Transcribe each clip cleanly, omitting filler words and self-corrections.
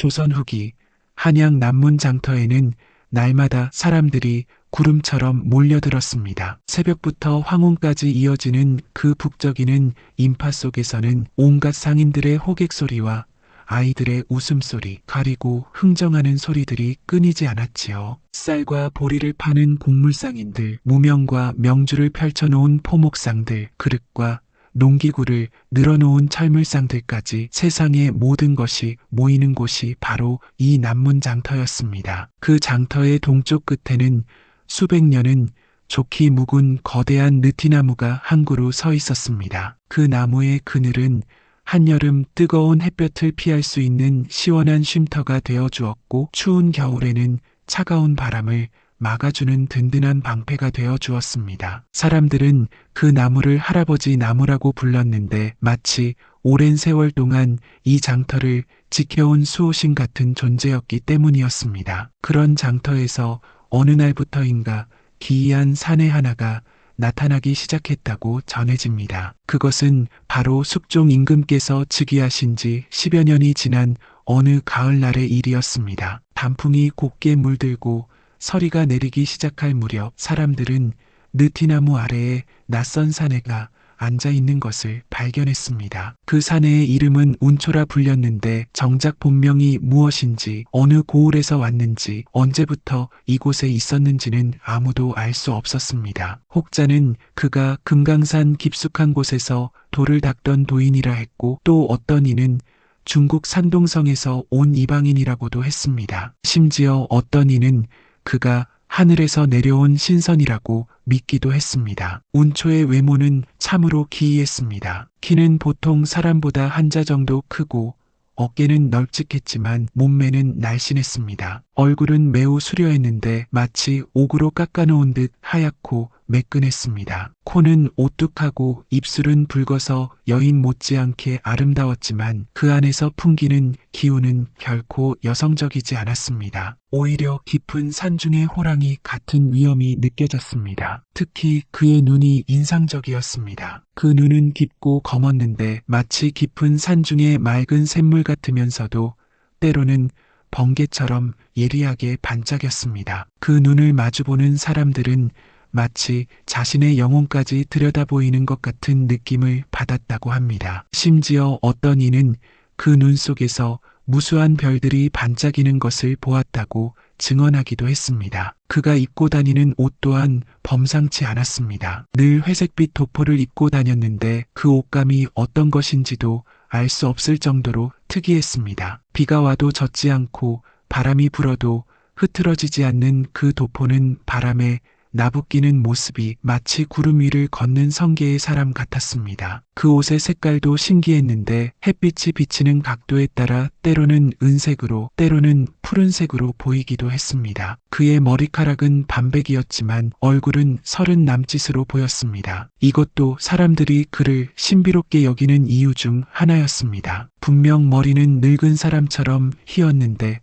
조선 후기 한양 남문 장터에는 날마다 사람들이 구름처럼 몰려들었습니다. 새벽부터 황혼까지 이어지는 그 북적이는 인파 속에서는 온갖 상인들의 호객 소리와 아이들의 웃음소리, 가리고 흥정하는 소리들이 끊이지 않았지요. 쌀과 보리를 파는 곡물상인들, 무명과 명주를 펼쳐놓은 포목상들, 그릇과 농기구를 늘어놓은 철물상들까지 세상의 모든 것이 모이는 곳이 바로 이 남문 장터였습니다. 그 장터의 동쪽 끝에는 수백 년은 좋게 묵은 거대한 느티나무가 한 그루 서 있었습니다. 그 나무의 그늘은 한여름 뜨거운 햇볕을 피할 수 있는 시원한 쉼터가 되어 주었고, 추운 겨울에는 차가운 바람을 막아주는 든든한 방패가 되어 주었습니다. 사람들은 그 나무를 할아버지 나무라고 불렀는데 마치 오랜 세월 동안 이 장터를 지켜온 수호신 같은 존재였기 때문이었습니다. 그런 장터에서 어느 날부터인가 기이한 사내 하나가 나타나기 시작했다고 전해집니다. 그것은 바로 숙종 임금께서 즉위하신 지 10여 년이 지난 어느 가을날의 일이었습니다. 단풍이 곱게 물들고 서리가 내리기 시작할 무렵 사람들은 느티나무 아래에 낯선 사내가 앉아 있는 것을 발견했습니다. 그 사내의 이름은 운초라 불렸는데 정작 본명이 무엇인지, 어느 고을에서 왔는지, 언제부터 이곳에 있었는지는 아무도 알 수 없었습니다. 혹자는 그가 금강산 깊숙한 곳에서 돌을 닦던 도인이라 했고, 또 어떤 이는 중국 산동성에서 온 이방인이라고도 했습니다. 심지어 어떤 이는 그가 하늘에서 내려온 신선이라고 믿기도 했습니다. 운초의 외모는 참으로 기이했습니다. 키는 보통 사람보다 한자 정도 크고 어깨는 널찍했지만 몸매는 날씬했습니다. 얼굴은 매우 수려했는데 마치 옥으로 깎아놓은 듯 하얗고 매끈했습니다. 코는 오뚝하고 입술은 붉어서 여인 못지않게 아름다웠지만 그 안에서 풍기는 기운은 결코 여성적이지 않았습니다. 오히려 깊은 산중의 호랑이 같은 위엄이 느껴졌습니다. 특히 그의 눈이 인상적이었습니다. 그 눈은 깊고 검었는데 마치 깊은 산중의 맑은 샘물 같으면서도 때로는 번개처럼 예리하게 반짝였습니다. 그 눈을 마주보는 사람들은 마치 자신의 영혼까지 들여다보이는 것 같은 느낌을 받았다고 합니다. 심지어 어떤 이는 그 눈 속에서 무수한 별들이 반짝이는 것을 보았다고 증언하기도 했습니다. 그가 입고 다니는 옷 또한 범상치 않았습니다. 늘 회색빛 도포를 입고 다녔는데 그 옷감이 어떤 것인지도 알 수 없을 정도로 특이했습니다. 비가 와도 젖지 않고 바람이 불어도 흐트러지지 않는 그 도포는 바람에 나부끼는 모습이 마치 구름 위를 걷는 성게의 사람 같았습니다. 그 옷의 색깔도 신기했는데 햇빛이 비치는 각도에 따라 때로는 은색으로 때로는 푸른색으로 보이기도 했습니다. 그의 머리카락은 반백이었지만 얼굴은 서른 남짓으로 보였습니다. 이것도 사람들이 그를 신비롭게 여기는 이유 중 하나였습니다. 분명 머리는 늙은 사람처럼 희었는데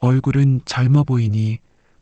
얼굴은 젊어 보이니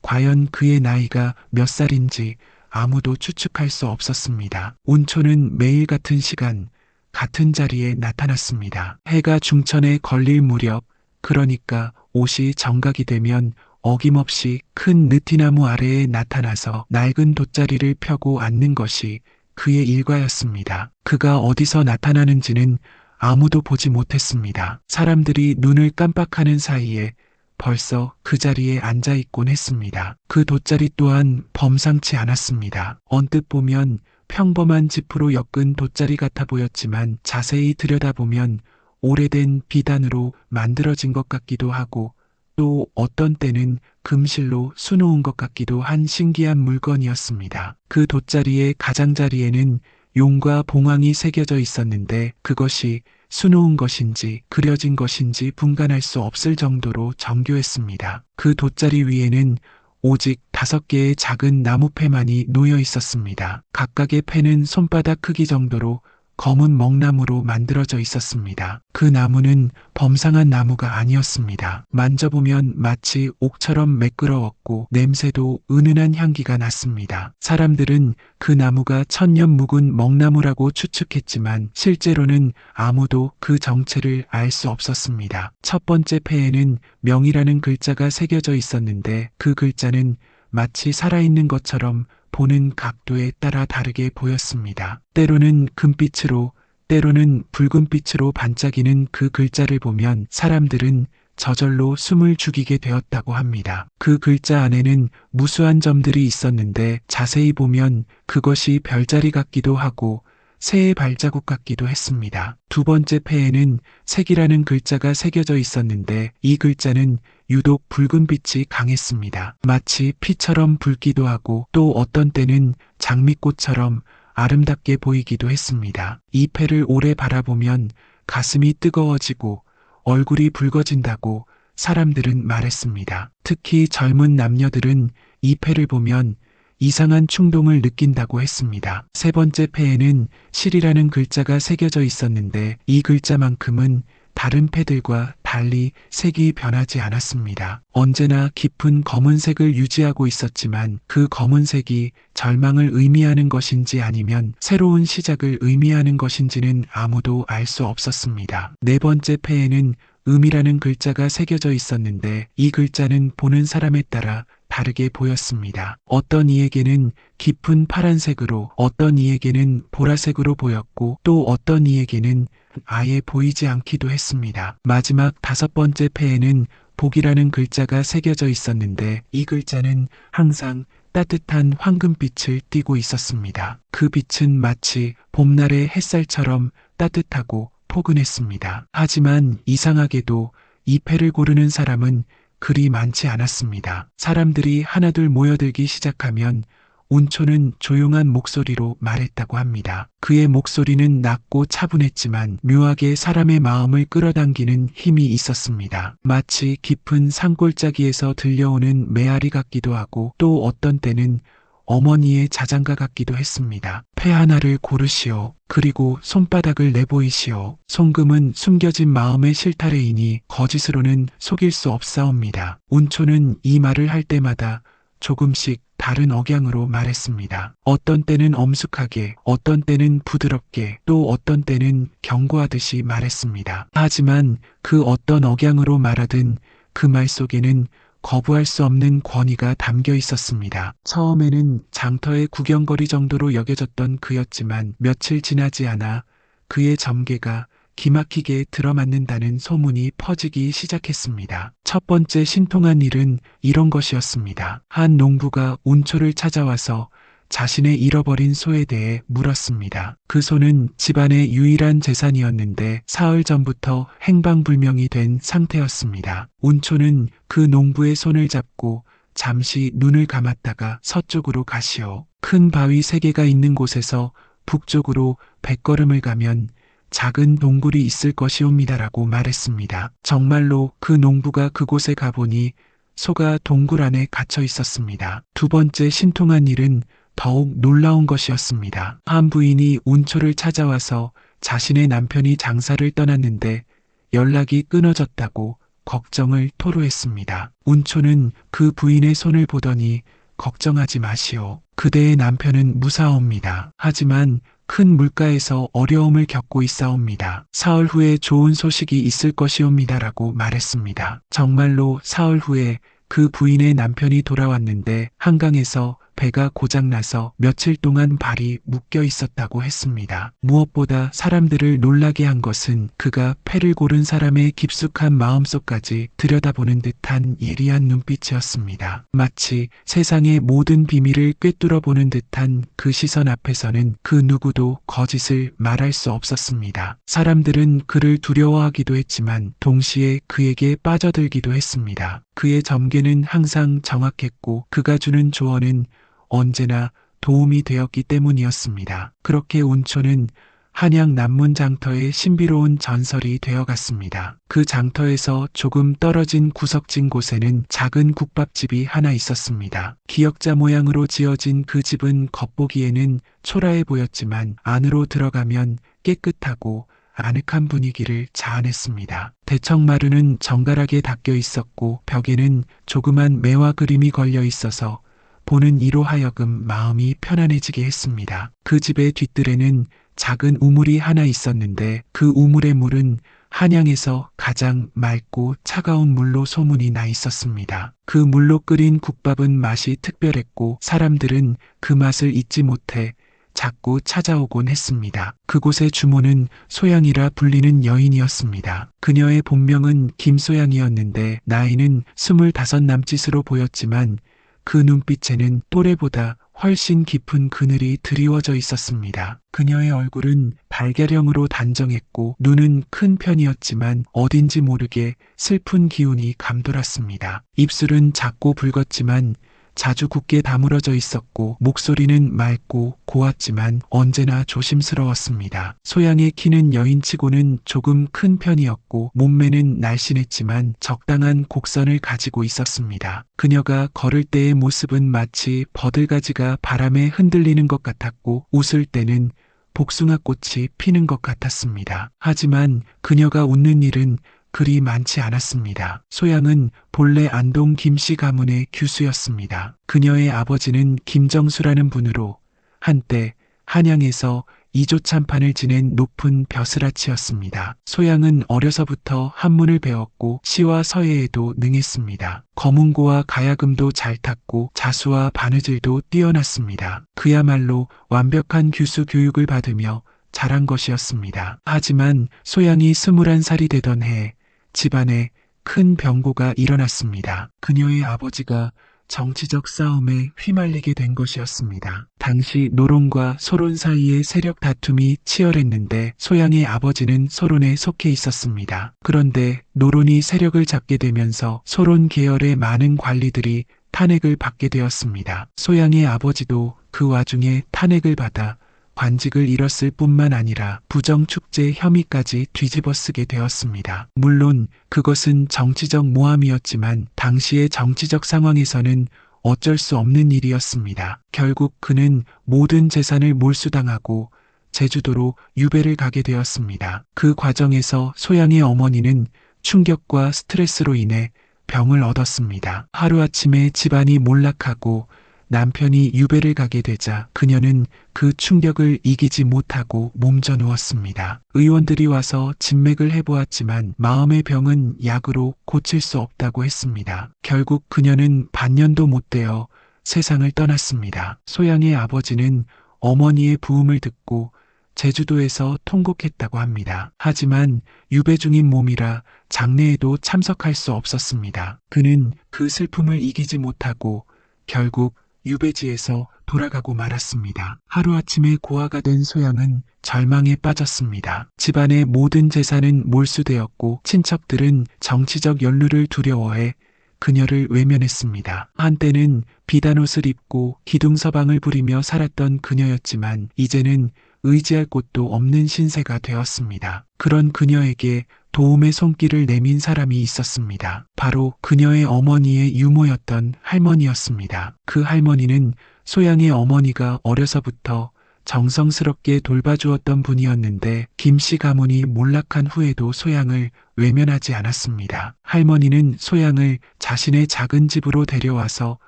과연 그의 나이가 몇 살인지 아무도 추측할 수 없었습니다. 운초는 매일 같은 시간, 같은 자리에 나타났습니다. 해가 중천에 걸릴 무렵, 그러니까 옷이 정각이 되면 어김없이 큰 느티나무 아래에 나타나서 낡은 돗자리를 펴고 앉는 것이 그의 일과였습니다. 그가 어디서 나타나는지는 아무도 보지 못했습니다. 사람들이 눈을 깜빡하는 사이에 벌써 그 자리에 앉아있곤 했습니다. 그 돗자리 또한 범상치 않았습니다. 언뜻 보면 평범한 지프로 엮은 돗자리 같아 보였지만 자세히 들여다보면 오래된 비단으로 만들어진 것 같기도 하고 또 어떤 때는 금실로 수놓은 것 같기도 한 신기한 물건이었습니다. 그 돗자리의 가장자리에는 용과 봉황이 새겨져 있었는데 그것이 수놓은 것인지 그려진 것인지 분간할 수 없을 정도로 정교했습니다. 그 돗자리 위에는 오직 5개의 작은 나무패만이 놓여 있었습니다. 각각의 패는 손바닥 크기 정도로 검은 멍나무로 만들어져 있었습니다. 그 나무는 범상한 나무가 아니었습니다. 만져보면 마치 옥처럼 매끄러웠고 냄새도 은은한 향기가 났습니다. 사람들은 그 나무가 천년 묵은 멍나무라고 추측했지만 실제로는 아무도 그 정체를 알 수 없었습니다. 첫 번째 폐에는 명이라는 글자가 새겨져 있었는데 그 글자는 마치 살아있는 것처럼 보는 각도에 따라 다르게 보였습니다. 때로는 금빛으로, 때로는 붉은빛으로 반짝이는 그 글자를 보면 사람들은 저절로 숨을 죽이게 되었다고 합니다. 그 글자 안에는 무수한 점들이 있었는데 자세히 보면 그것이 별자리 같기도 하고 새의 발자국 같기도 했습니다. 두 번째 폐에는 색이라는 글자가 새겨져 있었는데 이 글자는 유독 붉은 빛이 강했습니다. 마치 피처럼 붉기도 하고 또 어떤 때는 장미꽃처럼 아름답게 보이기도 했습니다. 이 폐를 오래 바라보면 가슴이 뜨거워지고 얼굴이 붉어진다고 사람들은 말했습니다. 특히 젊은 남녀들은 이 폐를 보면 이상한 충동을 느낀다고 했습니다. 세 번째 폐에는 실이라는 글자가 새겨져 있었는데 이 글자만큼은 다른 폐들과 달리 색이 변하지 않았습니다. 언제나 깊은 검은색을 유지하고 있었지만 그 검은색이 절망을 의미하는 것인지 아니면 새로운 시작을 의미하는 것인지는 아무도 알 수 없었습니다. 네 번째 폐에는 음이라는 글자가 새겨져 있었는데 이 글자는 보는 사람에 따라 다르게 보였습니다. 어떤 이에게는 깊은 파란색으로, 어떤 이에게는 보라색으로 보였고 또 어떤 이에게는 아예 보이지 않기도 했습니다. 마지막 다섯 번째 폐에는 복이라는 글자가 새겨져 있었는데 이 글자는 항상 따뜻한 황금빛을 띠고 있었습니다. 그 빛은 마치 봄날의 햇살처럼 따뜻하고 포근했습니다. 하지만 이상하게도 이 폐를 고르는 사람은 그리 많지 않았습니다. 사람들이 하나둘 모여들기 시작하면 운초는 조용한 목소리로 말했다고 합니다. 그의 목소리는 낮고 차분했지만 묘하게 사람의 마음을 끌어당기는 힘이 있었습니다. 마치 깊은 산골짜기에서 들려오는 메아리 같기도 하고 또 어떤 때는 어머니의 자장가 같기도 했습니다. 폐 하나를 고르시오. 그리고 손바닥을 내보이시오. 송금은 숨겨진 마음의 실타래이니 거짓으로는 속일 수 없사옵니다. 운초는 이 말을 할 때마다 조금씩 다른 억양으로 말했습니다. 어떤 때는 엄숙하게, 어떤 때는 부드럽게, 또 어떤 때는 경고하듯이 말했습니다. 하지만 그 어떤 억양으로 말하든 그 말 속에는 거부할 수 없는 권위가 담겨 있었습니다. 처음에는 장터의 구경거리 정도로 여겨졌던 그였지만 며칠 지나지 않아 그의 점괘가 기막히게 들어맞는다는 소문이 퍼지기 시작했습니다. 첫 번째 신통한 일은 이런 것이었습니다. 한 농부가 운초를 찾아와서 자신의 잃어버린 소에 대해 물었습니다. 그 소는 집안의 유일한 재산이었는데 사흘 전부터 행방불명이 된 상태였습니다. 운초는 그 농부의 손을 잡고 잠시 눈을 감았다가 서쪽으로 가시오. 큰 바위 3개가 있는 곳에서 북쪽으로 100걸음을 가면 작은 동굴이 있을 것이옵니다라고 말했습니다. 정말로 그 농부가 그곳에 가보니 소가 동굴 안에 갇혀 있었습니다. 두 번째 신통한 일은 더욱 놀라운 것이었습니다. 한 부인이 운초를 찾아와서 자신의 남편이 장사를 떠났는데 연락이 끊어졌다고 걱정을 토로했습니다. 운초는 그 부인의 손을 보더니 걱정하지 마시오. 그대의 남편은 무사옵니다. 하지만 큰 물가에서 어려움을 겪고 있사옵니다. 사흘 후에 좋은 소식이 있을 것이옵니다라고 말했습니다. 정말로 사흘 후에 그 부인의 남편이 돌아왔는데 한강에서 배가 고장나서 며칠 동안 발이 묶여 있었다고 했습니다. 무엇보다 사람들을 놀라게 한 것은 그가 패를 고른 사람의 깊숙한 마음속까지 들여다보는 듯한 예리한 눈빛이었습니다. 마치 세상의 모든 비밀을 꿰뚫어보는 듯한 그 시선 앞에서는 그 누구도 거짓을 말할 수 없었습니다. 사람들은 그를 두려워하기도 했지만 동시에 그에게 빠져들기도 했습니다. 그의 점괘는 항상 정확했고 그가 주는 조언은 언제나 도움이 되었기 때문이었습니다. 그렇게 운초는 한양 남문 장터의 신비로운 전설이 되어갔습니다. 그 장터에서 조금 떨어진 구석진 곳에는 작은 국밥집이 하나 있었습니다. 기역자 모양으로 지어진 그 집은 겉보기에는 초라해 보였지만 안으로 들어가면 깨끗하고 아늑한 분위기를 자아냈습니다. 대청마루는 정갈하게 닦여 있었고 벽에는 조그만 매화 그림이 걸려 있어서 보는 이로 하여금 마음이 편안해지게 했습니다. 그 집의 뒤뜰에는 작은 우물이 하나 있었는데 그 우물의 물은 한양에서 가장 맑고 차가운 물로 소문이 나 있었습니다. 그 물로 끓인 국밥은 맛이 특별했고 사람들은 그 맛을 잊지 못해 자꾸 찾아오곤 했습니다. 그곳의 주모는 소양이라 불리는 여인이었습니다. 그녀의 본명은 김소양이었는데 나이는 25 남짓으로 보였지만 그 눈빛에는 또래보다 훨씬 깊은 그늘이 드리워져 있었습니다. 그녀의 얼굴은 달걀형으로 단정했고 눈은 큰 편이었지만 어딘지 모르게 슬픈 기운이 감돌았습니다. 입술은 작고 붉었지만 자주 굳게 다물어져 있었고 목소리는 맑고 고왔지만 언제나 조심스러웠습니다. 소양의 키는 여인치고는 조금 큰 편이었고 몸매는 날씬했지만 적당한 곡선을 가지고 있었습니다. 그녀가 걸을 때의 모습은 마치 버들가지가 바람에 흔들리는 것 같았고 웃을 때는 복숭아꽃이 피는 것 같았습니다. 하지만 그녀가 웃는 일은 그리 많지 않았습니다. 소양은 본래 안동 김씨 가문의 규수였습니다. 그녀의 아버지는 김정수라는 분으로 한때 한양에서 이조참판을 지낸 높은 벼슬아치였습니다. 소양은 어려서부터 한문을 배웠고 시와 서예에도 능했습니다. 거문고와 가야금도 잘 탔고 자수와 바느질도 뛰어났습니다. 그야말로 완벽한 규수 교육을 받으며 자란 것이었습니다. 하지만 소양이 21살이 되던 해 집안에 큰 병고가 일어났습니다. 그녀의 아버지가 정치적 싸움에 휘말리게 된 것이었습니다. 당시 노론과 소론 사이의 세력 다툼이 치열했는데 소양의 아버지는 소론에 속해 있었습니다. 그런데 노론이 세력을 잡게 되면서 소론 계열의 많은 관리들이 탄핵을 받게 되었습니다. 소양의 아버지도 그 와중에 탄핵을 받아 관직을 잃었을 뿐만 아니라 부정축제 혐의까지 뒤집어쓰게 되었습니다. 물론 그것은 정치적 모함이었지만 당시의 정치적 상황에서는 어쩔 수 없는 일이었습니다. 결국 그는 모든 재산을 몰수당하고 제주도로 유배를 가게 되었습니다. 그 과정에서 소양의 어머니는 충격과 스트레스로 인해 병을 얻었습니다. 하루아침에 집안이 몰락하고 남편이 유배를 가게 되자 그녀는 그 충격을 이기지 못하고 몸져 누웠습니다. 의원들이 와서 진맥을 해보았지만 마음의 병은 약으로 고칠 수 없다고 했습니다. 결국 그녀는 반년도 못 되어 세상을 떠났습니다. 소양의 아버지는 어머니의 부음을 듣고 제주도에서 통곡했다고 합니다. 하지만 유배 중인 몸이라 장례에도 참석할 수 없었습니다. 그는 그 슬픔을 이기지 못하고 결국 유배지에서 돌아가고 말았습니다. 하루아침에 고아가 된 소양은 절망에 빠졌습니다. 집안의 모든 재산은 몰수되었고 친척들은 정치적 연루를 두려워해 그녀를 외면했습니다. 한때는 비단옷을 입고 기둥서방을 부리며 살았던 그녀였지만 이제는 의지할 곳도 없는 신세가 되었습니다. 그런 그녀에게 도움의 손길을 내민 사람이 있었습니다. 바로 그녀의 어머니의 유모였던 할머니였습니다. 그 할머니는 소양의 어머니가 어려서부터 정성스럽게 돌봐주었던 분이었는데 김씨 가문이 몰락한 후에도 소양을 외면하지 않았습니다. 할머니는 소양을 자신의 작은 집으로 데려와서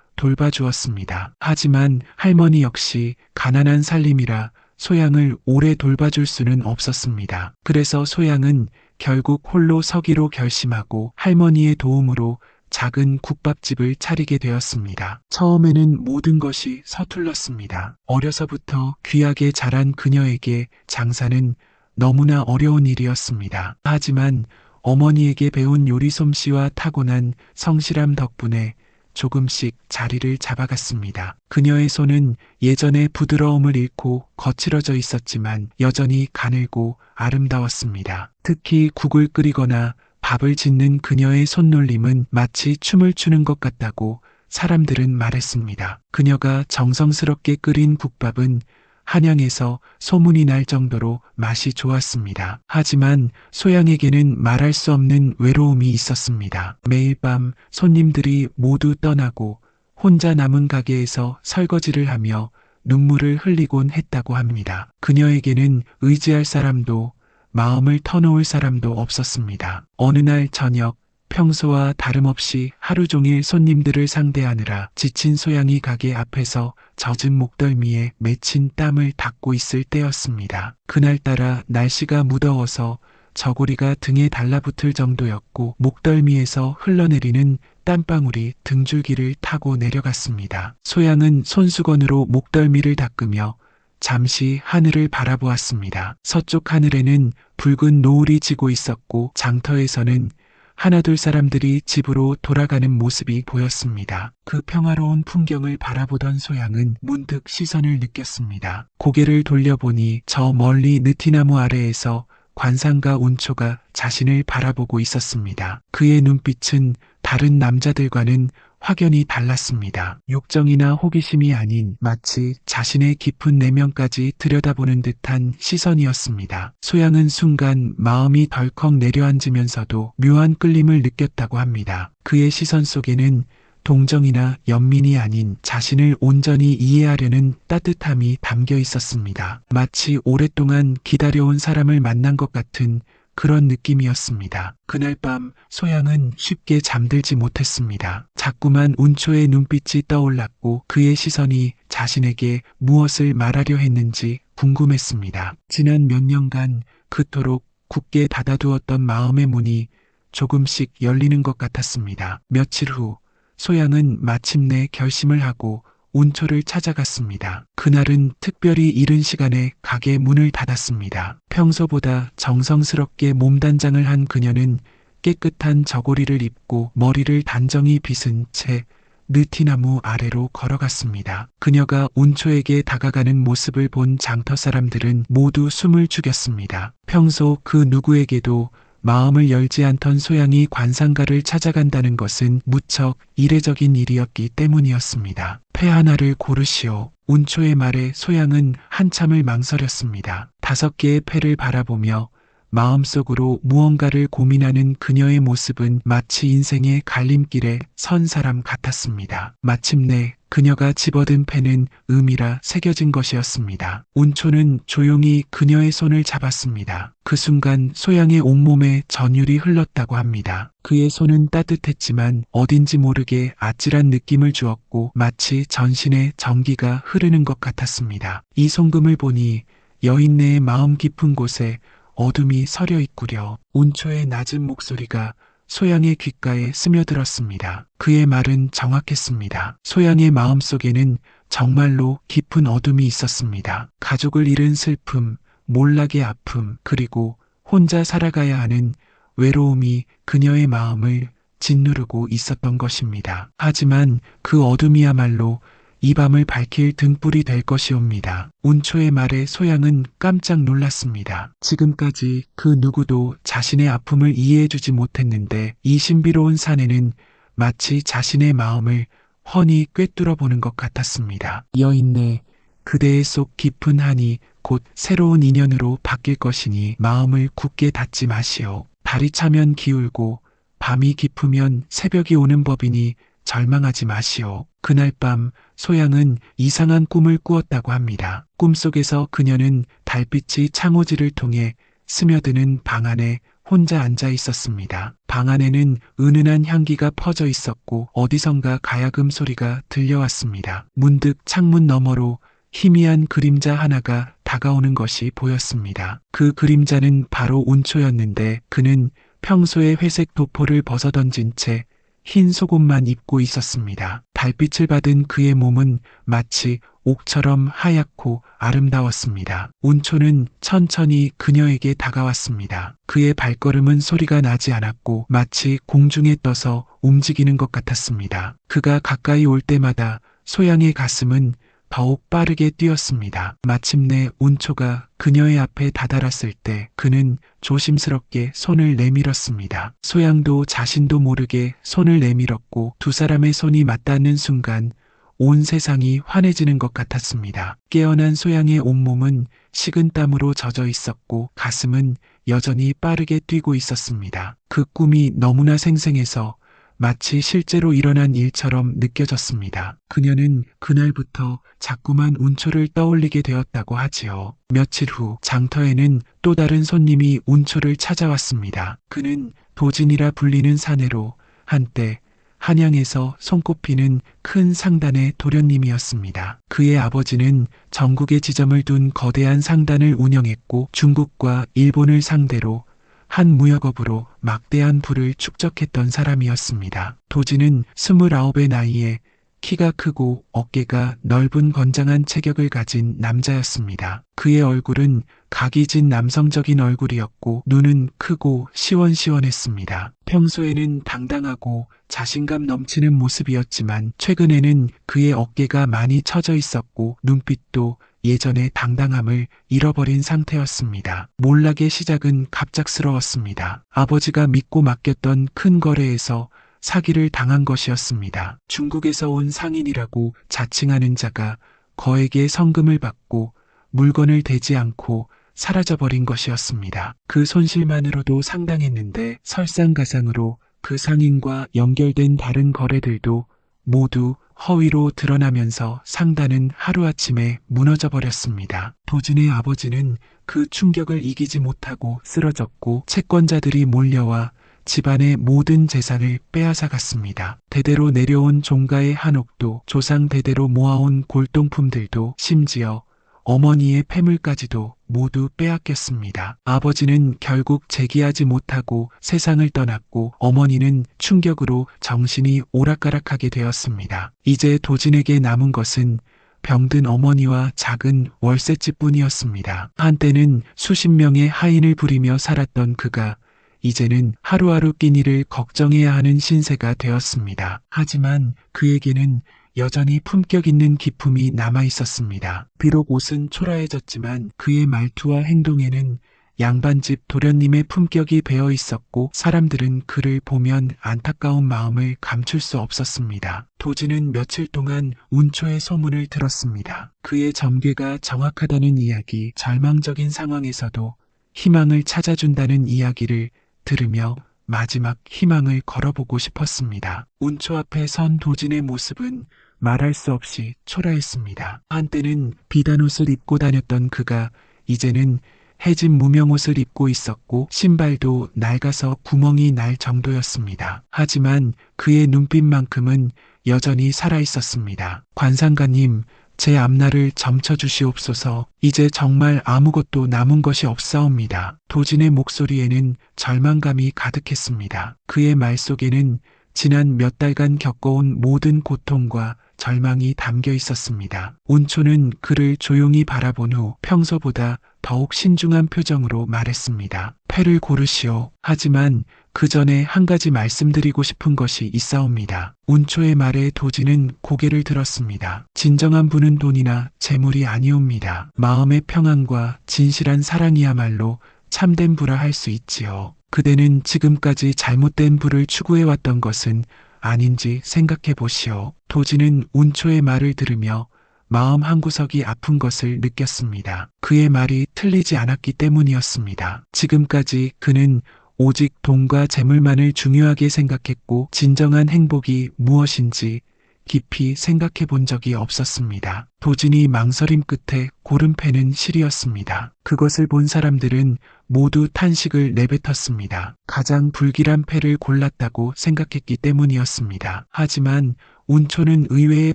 돌봐주었습니다. 하지만 할머니 역시 가난한 살림이라 소양을 오래 돌봐줄 수는 없었습니다. 그래서 소양은 결국 홀로 서기로 결심하고 할머니의 도움으로 작은 국밥집을 차리게 되었습니다. 처음에는 모든 것이 서툴렀습니다. 어려서부터 귀하게 자란 그녀에게 장사는 너무나 어려운 일이었습니다. 하지만 어머니에게 배운 요리 솜씨와 타고난 성실함 덕분에 조금씩 자리를 잡아갔습니다. 그녀의 손은 예전의 부드러움을 잃고 거칠어져 있었지만 여전히 가늘고 아름다웠습니다. 특히 국을 끓이거나 밥을 짓는 그녀의 손놀림은 마치 춤을 추는 것 같다고 사람들은 말했습니다. 그녀가 정성스럽게 끓인 국밥은 한양에서 소문이 날 정도로 맛이 좋았습니다. 하지만 소양에게는 말할 수 없는 외로움이 있었습니다. 매일 밤 손님들이 모두 떠나고 혼자 남은 가게에서 설거지를 하며 눈물을 흘리곤 했다고 합니다. 그녀에게는 의지할 사람도 마음을 터놓을 사람도 없었습니다. 어느 날 저녁, 평소와 다름없이 하루 종일 손님들을 상대하느라 지친 소양이 가게 앞에서 젖은 목덜미에 맺힌 땀을 닦고 있을 때였습니다. 그날따라 날씨가 무더워서 저고리가 등에 달라붙을 정도였고 목덜미에서 흘러내리는 땀방울이 등줄기를 타고 내려갔습니다. 소양은 손수건으로 목덜미를 닦으며 잠시 하늘을 바라보았습니다. 서쪽 하늘에는 붉은 노을이 지고 있었고 장터에서는 하나둘 사람들이 집으로 돌아가는 모습이 보였습니다. 그 평화로운 풍경을 바라보던 소양은 문득 시선을 느꼈습니다. 고개를 돌려보니 저 멀리 느티나무 아래에서 관상가 운초가 자신을 바라보고 있었습니다. 그의 눈빛은 다른 남자들과는 확연히 달랐습니다. 욕정이나 호기심이 아닌 마치 자신의 깊은 내면까지 들여다보는 듯한 시선이었습니다. 소양은 순간 마음이 덜컥 내려앉으면서도 묘한 끌림을 느꼈다고 합니다. 그의 시선 속에는 동정이나 연민이 아닌 자신을 온전히 이해하려는 따뜻함이 담겨 있었습니다. 마치 오랫동안 기다려온 사람을 만난 것 같은 그런 느낌이었습니다. 그날 밤 소양은 쉽게 잠들지 못했습니다. 자꾸만 운초의 눈빛이 떠올랐고 그의 시선이 자신에게 무엇을 말하려 했는지 궁금했습니다. 지난 몇 년간 그토록 굳게 닫아두었던 마음의 문이 조금씩 열리는 것 같았습니다. 며칠 후 소양은 마침내 결심을 하고 운초를 찾아갔습니다. 그날은 특별히 이른 시간에 가게 문을 닫았습니다. 평소보다 정성스럽게 몸단장을 한 그녀는 깨끗한 저고리를 입고 머리를 단정히 빗은 채 느티나무 아래로 걸어갔습니다. 그녀가 운초에게 다가가는 모습을 본 장터 사람들은 모두 숨을 죽였습니다. 평소 그 누구에게도 마음을 열지 않던 소양이 관상가를 찾아간다는 것은 무척 이례적인 일이었기 때문이었습니다. 패 하나를 고르시오. 운초의 말에 소양은 한참을 망설였습니다. 5개의 패를 바라보며 마음속으로 무언가를 고민하는 그녀의 모습은 마치 인생의 갈림길에 선 사람 같았습니다. 마침내 그녀가 집어든 패는 음이라 새겨진 것이었습니다. 운초는 조용히 그녀의 손을 잡았습니다. 그 순간 소양의 온몸에 전율이 흘렀다고 합니다. 그의 손은 따뜻했지만 어딘지 모르게 아찔한 느낌을 주었고 마치 전신에 전기가 흐르는 것 같았습니다. 이 송금을 보니 여인네의 마음 깊은 곳에 어둠이 서려 있구려. 운초의 낮은 목소리가 소양의 귓가에 스며들었습니다. 그의 말은 정확했습니다. 소양의 마음속에는 정말로 깊은 어둠이 있었습니다. 가족을 잃은 슬픔, 몰락의 아픔, 그리고 혼자 살아가야 하는 외로움이 그녀의 마음을 짓누르고 있었던 것입니다. 하지만 그 어둠이야말로 이 밤을 밝힐 등불이 될 것이옵니다. 운초의 말에 소양은 깜짝 놀랐습니다. 지금까지 그 누구도 자신의 아픔을 이해해주지 못했는데 이 신비로운 사내는 마치 자신의 마음을 훤히 꿰뚫어 보는 것 같았습니다. 여인네, 그대의 속 깊은 한이 곧 새로운 인연으로 바뀔 것이니 마음을 굳게 닫지 마시오. 달이 차면 기울고 밤이 깊으면 새벽이 오는 법이니 절망하지 마시오. 그날 밤 소양은 이상한 꿈을 꾸었다고 합니다. 꿈속에서 그녀는 달빛이 창호지를 통해 스며드는 방 안에 혼자 앉아 있었습니다. 방 안에는 은은한 향기가 퍼져 있었고 어디선가 가야금 소리가 들려왔습니다. 문득 창문 너머로 희미한 그림자 하나가 다가오는 것이 보였습니다. 그 그림자는 바로 운초였는데 그는 평소에 회색 도포를 벗어던진 채 흰 속옷만 입고 있었습니다. 달빛을 받은 그의 몸은 마치 옥처럼 하얗고 아름다웠습니다. 운초는 천천히 그녀에게 다가왔습니다. 그의 발걸음은 소리가 나지 않았고 마치 공중에 떠서 움직이는 것 같았습니다. 그가 가까이 올 때마다 소양의 가슴은 더욱 빠르게 뛰었습니다. 마침내 운초가 그녀의 앞에 다다랐을 때 그는 조심스럽게 손을 내밀었습니다. 소양도 자신도 모르게 손을 내밀었고 두 사람의 손이 맞닿는 순간 온 세상이 환해지는 것 같았습니다. 깨어난 소양의 온몸은 식은땀으로 젖어 있었고 가슴은 여전히 빠르게 뛰고 있었습니다. 그 꿈이 너무나 생생해서 마치 실제로 일어난 일처럼 느껴졌습니다. 그녀는 그날부터 자꾸만 운초를 떠올리게 되었다고 하지요. 며칠 후 장터에는 또 다른 손님이 운초를 찾아왔습니다. 그는 도진이라 불리는 사내로 한때 한양에서 손꼽히는 큰 상단의 도련님이었습니다. 그의 아버지는 전국에 지점을 둔 거대한 상단을 운영했고 중국과 일본을 상대로 한 무역업으로 막대한 부를 축적했던 사람이었습니다. 도진은 29의 나이에 키가 크고 어깨가 넓은 건장한 체격을 가진 남자였습니다. 그의 얼굴은 각이 진 남성적인 얼굴이었고 눈은 크고 시원시원했습니다. 평소에는 당당하고 자신감 넘치는 모습이었지만 최근에는 그의 어깨가 많이 처져 있었고 눈빛도 예전의 당당함을 잃어버린 상태였습니다. 몰락의 시작은 갑작스러웠습니다. 아버지가 믿고 맡겼던 큰 거래에서 사기를 당한 것이었습니다. 중국에서 온 상인이라고 자칭하는 자가 거액의 성금을 받고 물건을 대지 않고 사라져버린 것이었습니다. 그 손실만으로도 상당했는데 설상가상으로 그 상인과 연결된 다른 거래들도 모두 허위로 드러나면서 상단은 하루아침에 무너져버렸습니다. 도진의 아버지는 그 충격을 이기지 못하고 쓰러졌고 채권자들이 몰려와 집안의 모든 재산을 빼앗아갔습니다. 대대로 내려온 종가의 한옥도 조상 대대로 모아온 골동품들도 심지어 어머니의 폐물까지도 모두 빼앗겼습니다. 아버지는 결국 재기하지 못하고 세상을 떠났고 어머니는 충격으로 정신이 오락가락하게 되었습니다. 이제 도진에게 남은 것은 병든 어머니와 작은 월세집뿐이었습니다. 한때는 수십 명의 하인을 부리며 살았던 그가 이제는 하루하루 끼니를 걱정해야 하는 신세가 되었습니다. 하지만 그에게는 여전히 품격 있는 기품이 남아 있었습니다. 비록 옷은 초라해졌지만 그의 말투와 행동에는 양반집 도련님의 품격이 배어 있었고 사람들은 그를 보면 안타까운 마음을 감출 수 없었습니다. 도진은 며칠 동안 운초의 소문을 들었습니다. 그의 점괘가 정확하다는 이야기, 절망적인 상황에서도 희망을 찾아준다는 이야기를 들으며 마지막 희망을 걸어보고 싶었습니다. 운초 앞에 선 도진의 모습은 말할 수 없이 초라했습니다. 한때는 비단옷을 입고 다녔던 그가 이제는 해진 무명옷을 입고 있었고 신발도 낡아서 구멍이 날 정도였습니다. 하지만 그의 눈빛만큼은 여전히 살아있었습니다. 관상가님, 제 앞날을 점쳐주시옵소서. 이제 정말 아무것도 남은 것이 없사옵니다. 도진의 목소리에는 절망감이 가득했습니다. 그의 말 속에는 지난 몇 달간 겪어온 모든 고통과 절망이 담겨 있었습니다. 운초는 그를 조용히 바라본 후 평소보다 더욱 신중한 표정으로 말했습니다. 패를 고르시오. 하지만 그 전에 한 가지 말씀드리고 싶은 것이 있사옵니다. 운초의 말에 도진은 고개를 들었습니다. 진정한 부는 돈이나 재물이 아니옵니다. 마음의 평안과 진실한 사랑이야말로 참된 부라 할 수 있지요. 그대는 지금까지 잘못된 부를 추구해왔던 것은 아닌지 생각해 보시오. 도진은 운초의 말을 들으며 마음 한구석이 아픈 것을 느꼈습니다. 그의 말이 틀리지 않았기 때문이었습니다. 지금까지 그는 오직 돈과 재물만을 중요하게 생각했고 진정한 행복이 무엇인지 깊이 생각해 본 적이 없었습니다. 도진이 망설임 끝에 고른 패는 실이었습니다. 그것을 본 사람들은 모두 탄식을 내뱉었습니다. 가장 불길한 패를 골랐다고 생각했기 때문이었습니다. 하지만 운초는 의외의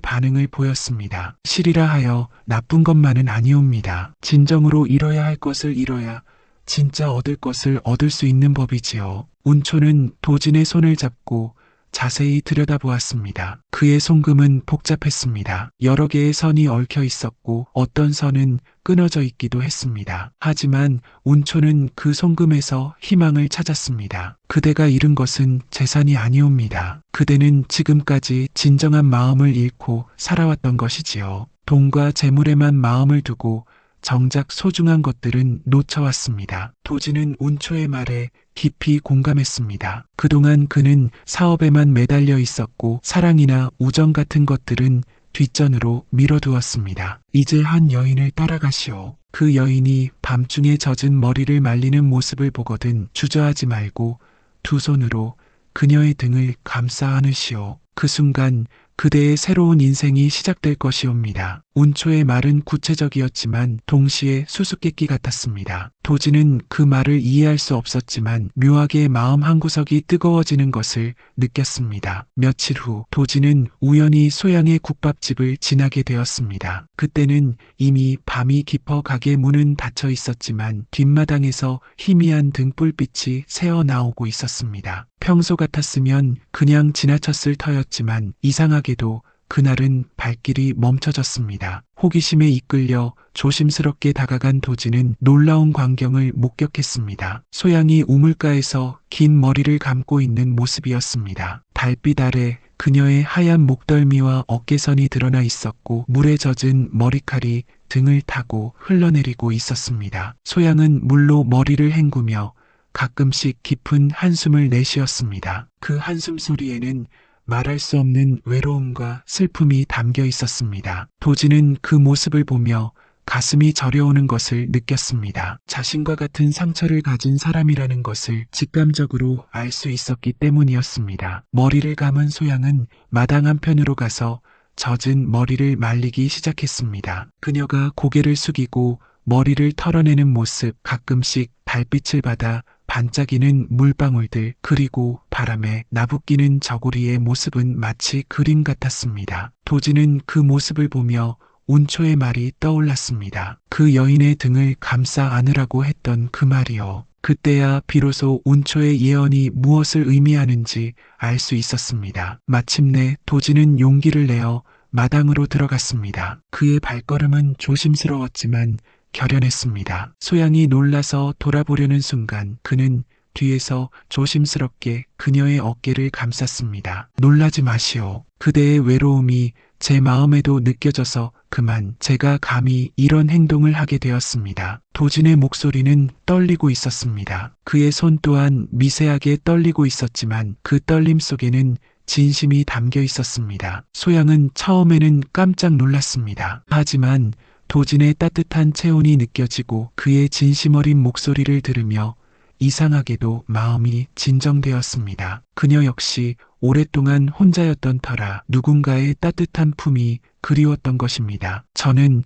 반응을 보였습니다. 실이라 하여 나쁜 것만은 아니옵니다. 진정으로 잃어야 할 것을 잃어야 진짜 얻을 것을 얻을 수 있는 법이지요. 운초는 도진의 손을 잡고 자세히 들여다보았습니다. 그의 손금은 복잡했습니다. 여러 개의 선이 얽혀 있었고 어떤 선은 끊어져 있기도 했습니다. 하지만 운초는 그 손금에서 희망을 찾았습니다. 그대가 잃은 것은 재산이 아니옵니다. 그대는 지금까지 진정한 마음을 잃고 살아왔던 것이지요. 돈과 재물에만 마음을 두고 정작 소중한 것들은 놓쳐왔습니다. 도진은 운초의 말에 깊이 공감했습니다. 그동안 그는 사업에만 매달려 있었고 사랑이나 우정 같은 것들은 뒷전으로 밀어두었습니다. 이제 한 여인을 따라가시오. 그 여인이 밤중에 젖은 머리를 말리는 모습을 보거든 주저하지 말고 두 손으로 그녀의 등을 감싸 안으시오. 그 순간 그대의 새로운 인생이 시작될 것이옵니다. 운초의 말은 구체적이었지만 동시에 수수께끼 같았습니다. 도지는 그 말을 이해할 수 없었지만 묘하게 마음 한구석이 뜨거워지는 것을 느꼈습니다. 며칠 후 도지는 우연히 소양의 국밥집을 지나게 되었습니다. 그때는 이미 밤이 깊어 가게 문은 닫혀 있었지만 뒷마당에서 희미한 등불빛이 새어나오고 있었습니다. 평소 같았으면 그냥 지나쳤을 터였지만 이상하게도 그날은 발길이 멈춰졌습니다. 호기심에 이끌려 조심스럽게 다가간 도지는 놀라운 광경을 목격했습니다. 소양이 우물가에서 긴 머리를 감고 있는 모습이었습니다. 달빛 아래 그녀의 하얀 목덜미와 어깨선이 드러나 있었고 물에 젖은 머리칼이 등을 타고 흘러내리고 있었습니다. 소양은 물로 머리를 헹구며 가끔씩 깊은 한숨을 내쉬었습니다. 그 한숨 소리에는 말할 수 없는 외로움과 슬픔이 담겨 있었습니다. 도지는 그 모습을 보며 가슴이 저려오는 것을 느꼈습니다. 자신과 같은 상처를 가진 사람이라는 것을 직감적으로 알 수 있었기 때문이었습니다. 머리를 감은 소양은 마당 한편으로 가서 젖은 머리를 말리기 시작했습니다. 그녀가 고개를 숙이고 머리를 털어내는 모습, 가끔씩 달빛을 받아 반짝이는 물방울들, 그리고 바람에 나부끼는 저고리의 모습은 마치 그림 같았습니다. 도지는 그 모습을 보며 운초의 말이 떠올랐습니다. 그 여인의 등을 감싸 안으라고 했던 그 말이요. 그때야 비로소 운초의 예언이 무엇을 의미하는지 알 수 있었습니다. 마침내 도지는 용기를 내어 마당으로 들어갔습니다. 그의 발걸음은 조심스러웠지만 결연했습니다. 소양이 놀라서 돌아보려는 순간 그는 뒤에서 조심스럽게 그녀의 어깨를 감쌌습니다. 놀라지 마시오. 그대의 외로움이 제 마음에도 느껴져서 그만 제가 감히 이런 행동을 하게 되었습니다. 도진의 목소리는 떨리고 있었습니다. 그의 손 또한 미세하게 떨리고 있었지만 그 떨림 속에는 진심이 담겨 있었습니다. 소양은 처음에는 깜짝 놀랐습니다. 하지만 도진의 따뜻한 체온이 느껴지고 그의 진심 어린 목소리를 들으며 이상하게도 마음이 진정되었습니다. 그녀 역시 오랫동안 혼자였던 터라 누군가의 따뜻한 품이 그리웠던 것입니다. 저는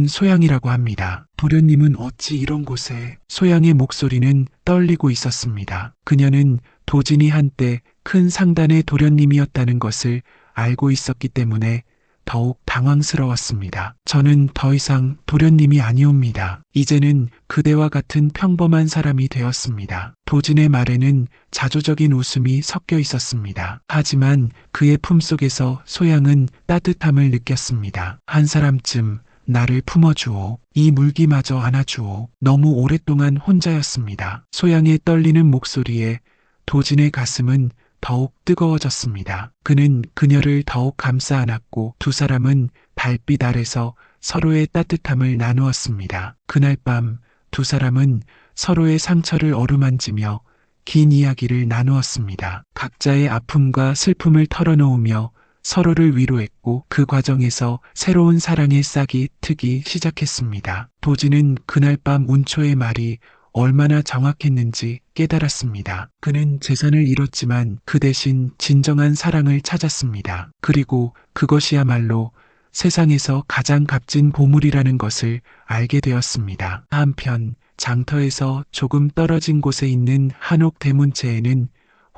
소양이라고 합니다. 도련님은 어찌 이런 곳에? 소양의 목소리는 떨리고 있었습니다. 그녀는 도진이 한때 큰 상단의 도련님이었다는 것을 알고 있었기 때문에 더욱 당황스러웠습니다. 저는 더 이상 도련님이 아니옵니다. 이제는 그대와 같은 평범한 사람이 되었습니다. 도진의 말에는 자조적인 웃음이 섞여 있었습니다. 하지만 그의 품속에서 소양은 따뜻함을 느꼈습니다. 한 사람쯤 나를 품어주오. 이 물기마저 안아주오. 너무 오랫동안 혼자였습니다. 소양의 떨리는 목소리에 도진의 가슴은 더욱 뜨거워졌습니다. 그는 그녀를 더욱 감싸 안았고 두 사람은 달빛 아래서 서로의 따뜻함을 나누었습니다. 그날 밤 두 사람은 서로의 상처를 어루만지며 긴 이야기를 나누었습니다. 각자의 아픔과 슬픔을 털어놓으며 서로를 위로했고 그 과정에서 새로운 사랑의 싹이 트기 시작했습니다. 도진은 그날 밤 운초의 말이 얼마나 정확했는지 깨달았습니다. 그는 재산을 잃었지만 그 대신 진정한 사랑을 찾았습니다. 그리고 그것이야말로 세상에서 가장 값진 보물이라는 것을 알게 되었습니다. 한편 장터에서 조금 떨어진 곳에 있는 한옥 대문채에는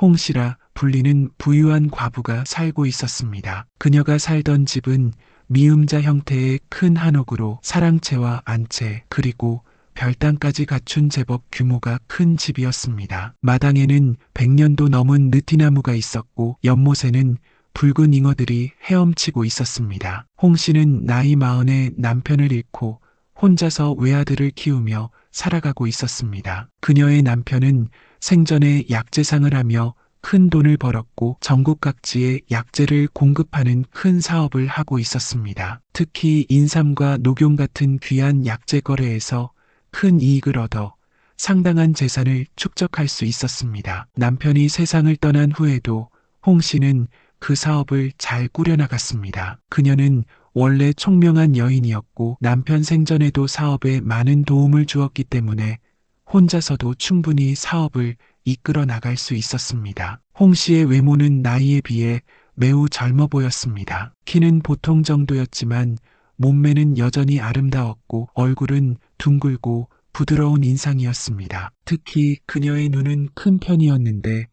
홍씨라 불리는 부유한 과부가 살고 있었습니다. 그녀가 살던 집은 미음자 형태의 큰 한옥으로 사랑채와 안채 그리고 별당까지 갖춘 제법 규모가 큰 집이었습니다. 마당에는 100년도 넘은 느티나무가 있었고 연못에는 붉은 잉어들이 헤엄치고 있었습니다. 홍 씨는 나이 40에 남편을 잃고 혼자서 외아들을 키우며 살아가고 있었습니다. 그녀의 남편은 생전에 약재상을 하며 큰 돈을 벌었고 전국 각지에 약재를 공급하는 큰 사업을 하고 있었습니다. 특히 인삼과 녹용 같은 귀한 약재 거래에서 큰 이익을 얻어 상당한 재산을 축적할 수 있었습니다. 남편이 세상을 떠난 후에도 홍 씨는 그 사업을 잘 꾸려나갔습니다. 그녀는 원래 총명한 여인이었고 남편 생전에도 사업에 많은 도움을 주었기 때문에 혼자서도 충분히 사업을 이끌어 나갈 수 있었습니다. 홍 씨의 외모는 나이에 비해 매우 젊어 보였습니다. 키는 보통 정도였지만 몸매는 여전히 아름다웠고 얼굴은 둥글고 부드러운 인상이었습니다. 특히 그녀의 눈은 큰 편이었는데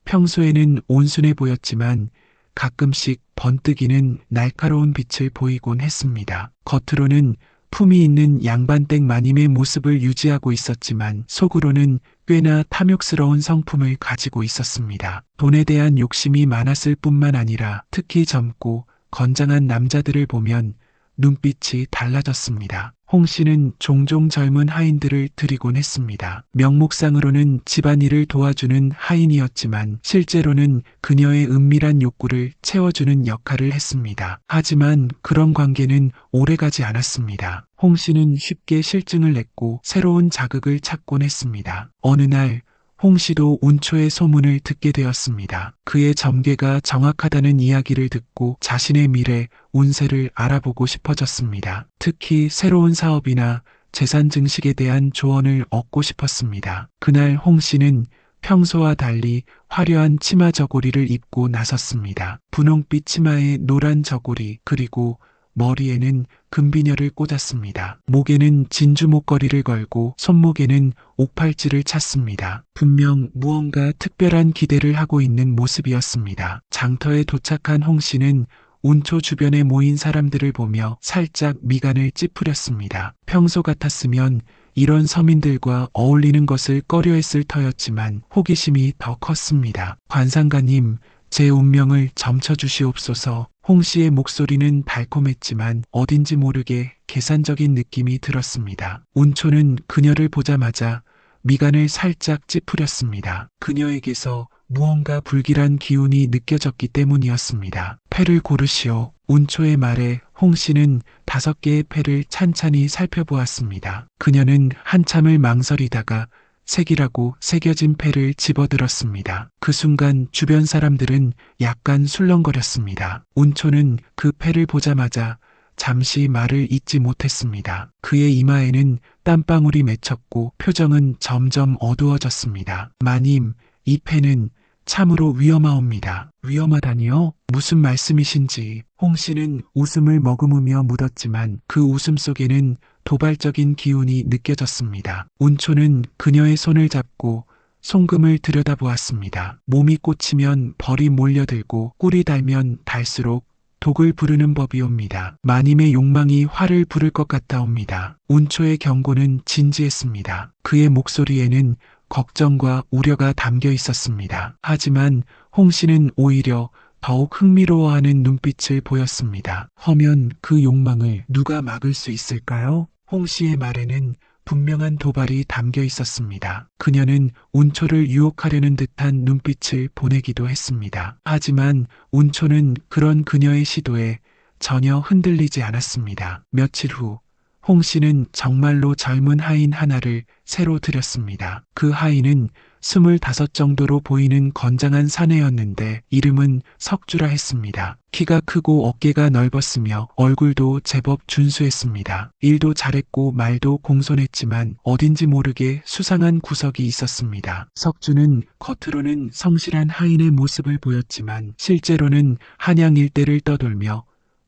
평소에는 온순해 보였지만 가끔씩 번뜩이는 날카로운 빛을 보이곤 했습니다. 겉으로는 품이 있는 양반댁 마님의 모습을 유지하고 있었지만 속으로는 꽤나 탐욕스러운 성품을 가지고 있었습니다. 돈에 대한 욕심이 많았을 뿐만 아니라 특히 젊고 건장한 남자들을 보면 눈빛이 달라졌습니다. 홍 씨는 종종 젊은 하인들을 들이곤 했습니다. 명목상으로는 집안일을 도와주는 하인이었지만 실제로는 그녀의 은밀한 욕구를 채워주는 역할을 했습니다. 하지만 그런 관계는 오래가지 않았습니다. 홍 씨는 쉽게 실증을 냈고 새로운 자극을 찾곤 했습니다. 어느 날 홍 씨도 운초의 소문을 듣게 되었습니다. 그의 점괘가 정확하다는 이야기를 듣고 자신의 미래, 운세를 알아보고 싶어졌습니다. 특히 새로운 사업이나 재산 증식에 대한 조언을 얻고 싶었습니다. 그날 홍 씨는 평소와 달리 화려한 치마 저고리를 입고 나섰습니다. 분홍빛 치마에 노란 저고리 그리고 머리에는 금비녀를 꽂았습니다. 목에는 진주 목걸이를 걸고 손목에는 옥팔찌를 찼습니다. 분명 무언가 특별한 기대를 하고 있는 모습이었습니다. 장터에 도착한 홍 씨는 운초 주변에 모인 사람들을 보며 살짝 미간을 찌푸렸습니다. 평소 같았으면 이런 서민들과 어울리는 것을 꺼려했을 터였지만 호기심이 더 컸습니다. 관상가님, 제 운명을 점쳐주시옵소서. 홍 씨의 목소리는 달콤했지만 어딘지 모르게 계산적인 느낌이 들었습니다. 운초는 그녀를 보자마자 미간을 살짝 찌푸렸습니다. 그녀에게서 무언가 불길한 기운이 느껴졌기 때문이었습니다. 패를 고르시오. 운초의 말에 홍 씨는 5개의 패를 찬찬히 살펴보았습니다. 그녀는 한참을 망설이다가 색이라고 새겨진 패를 집어들었습니다. 그 순간 주변 사람들은 약간 술렁거렸습니다. 운초는 그 패를 보자마자 잠시 말을 잇지 못했습니다. 그의 이마에는 땀방울이 맺혔고 표정은 점점 어두워졌습니다. 마님, 이 패는 참으로 위험하옵니다. 위험하다니요? 무슨 말씀이신지. 홍 씨는 웃음을 머금으며 묻었지만 그 웃음 속에는 도발적인 기운이 느껴졌습니다. 운초는 그녀의 손을 잡고 송금을 들여다보았습니다. 몸이 꽂히면 벌이 몰려들고 꿀이 달면 달수록 독을 부르는 법이옵니다. 마님의 욕망이 화를 부를 것 같다옵니다. 운초의 경고는 진지했습니다. 그의 목소리에는 걱정과 우려가 담겨 있었습니다. 하지만 홍 씨는 오히려 더욱 흥미로워하는 눈빛을 보였습니다. 허면 그 욕망을 누가 막을 수 있을까요? 홍 씨의 말에는 분명한 도발이 담겨 있었습니다. 그녀는 운초를 유혹하려는 듯한 눈빛을 보내기도 했습니다. 하지만 운초는 그런 그녀의 시도에 전혀 흔들리지 않았습니다. 며칠 후 홍 씨는 정말로 젊은 하인 하나를 새로 들였습니다. 그 하인은 25 정도로 보이는 건장한 사내였는데 이름은 석주라 했습니다. 키가 크고 어깨가 넓었으며 얼굴도 제법 준수했습니다. 일도 잘했고 말도 공손했지만 어딘지 모르게 수상한 구석이 있었습니다. 석주는 겉으로는 성실한 하인의 모습을 보였지만 실제로는 한양 일대를 떠돌며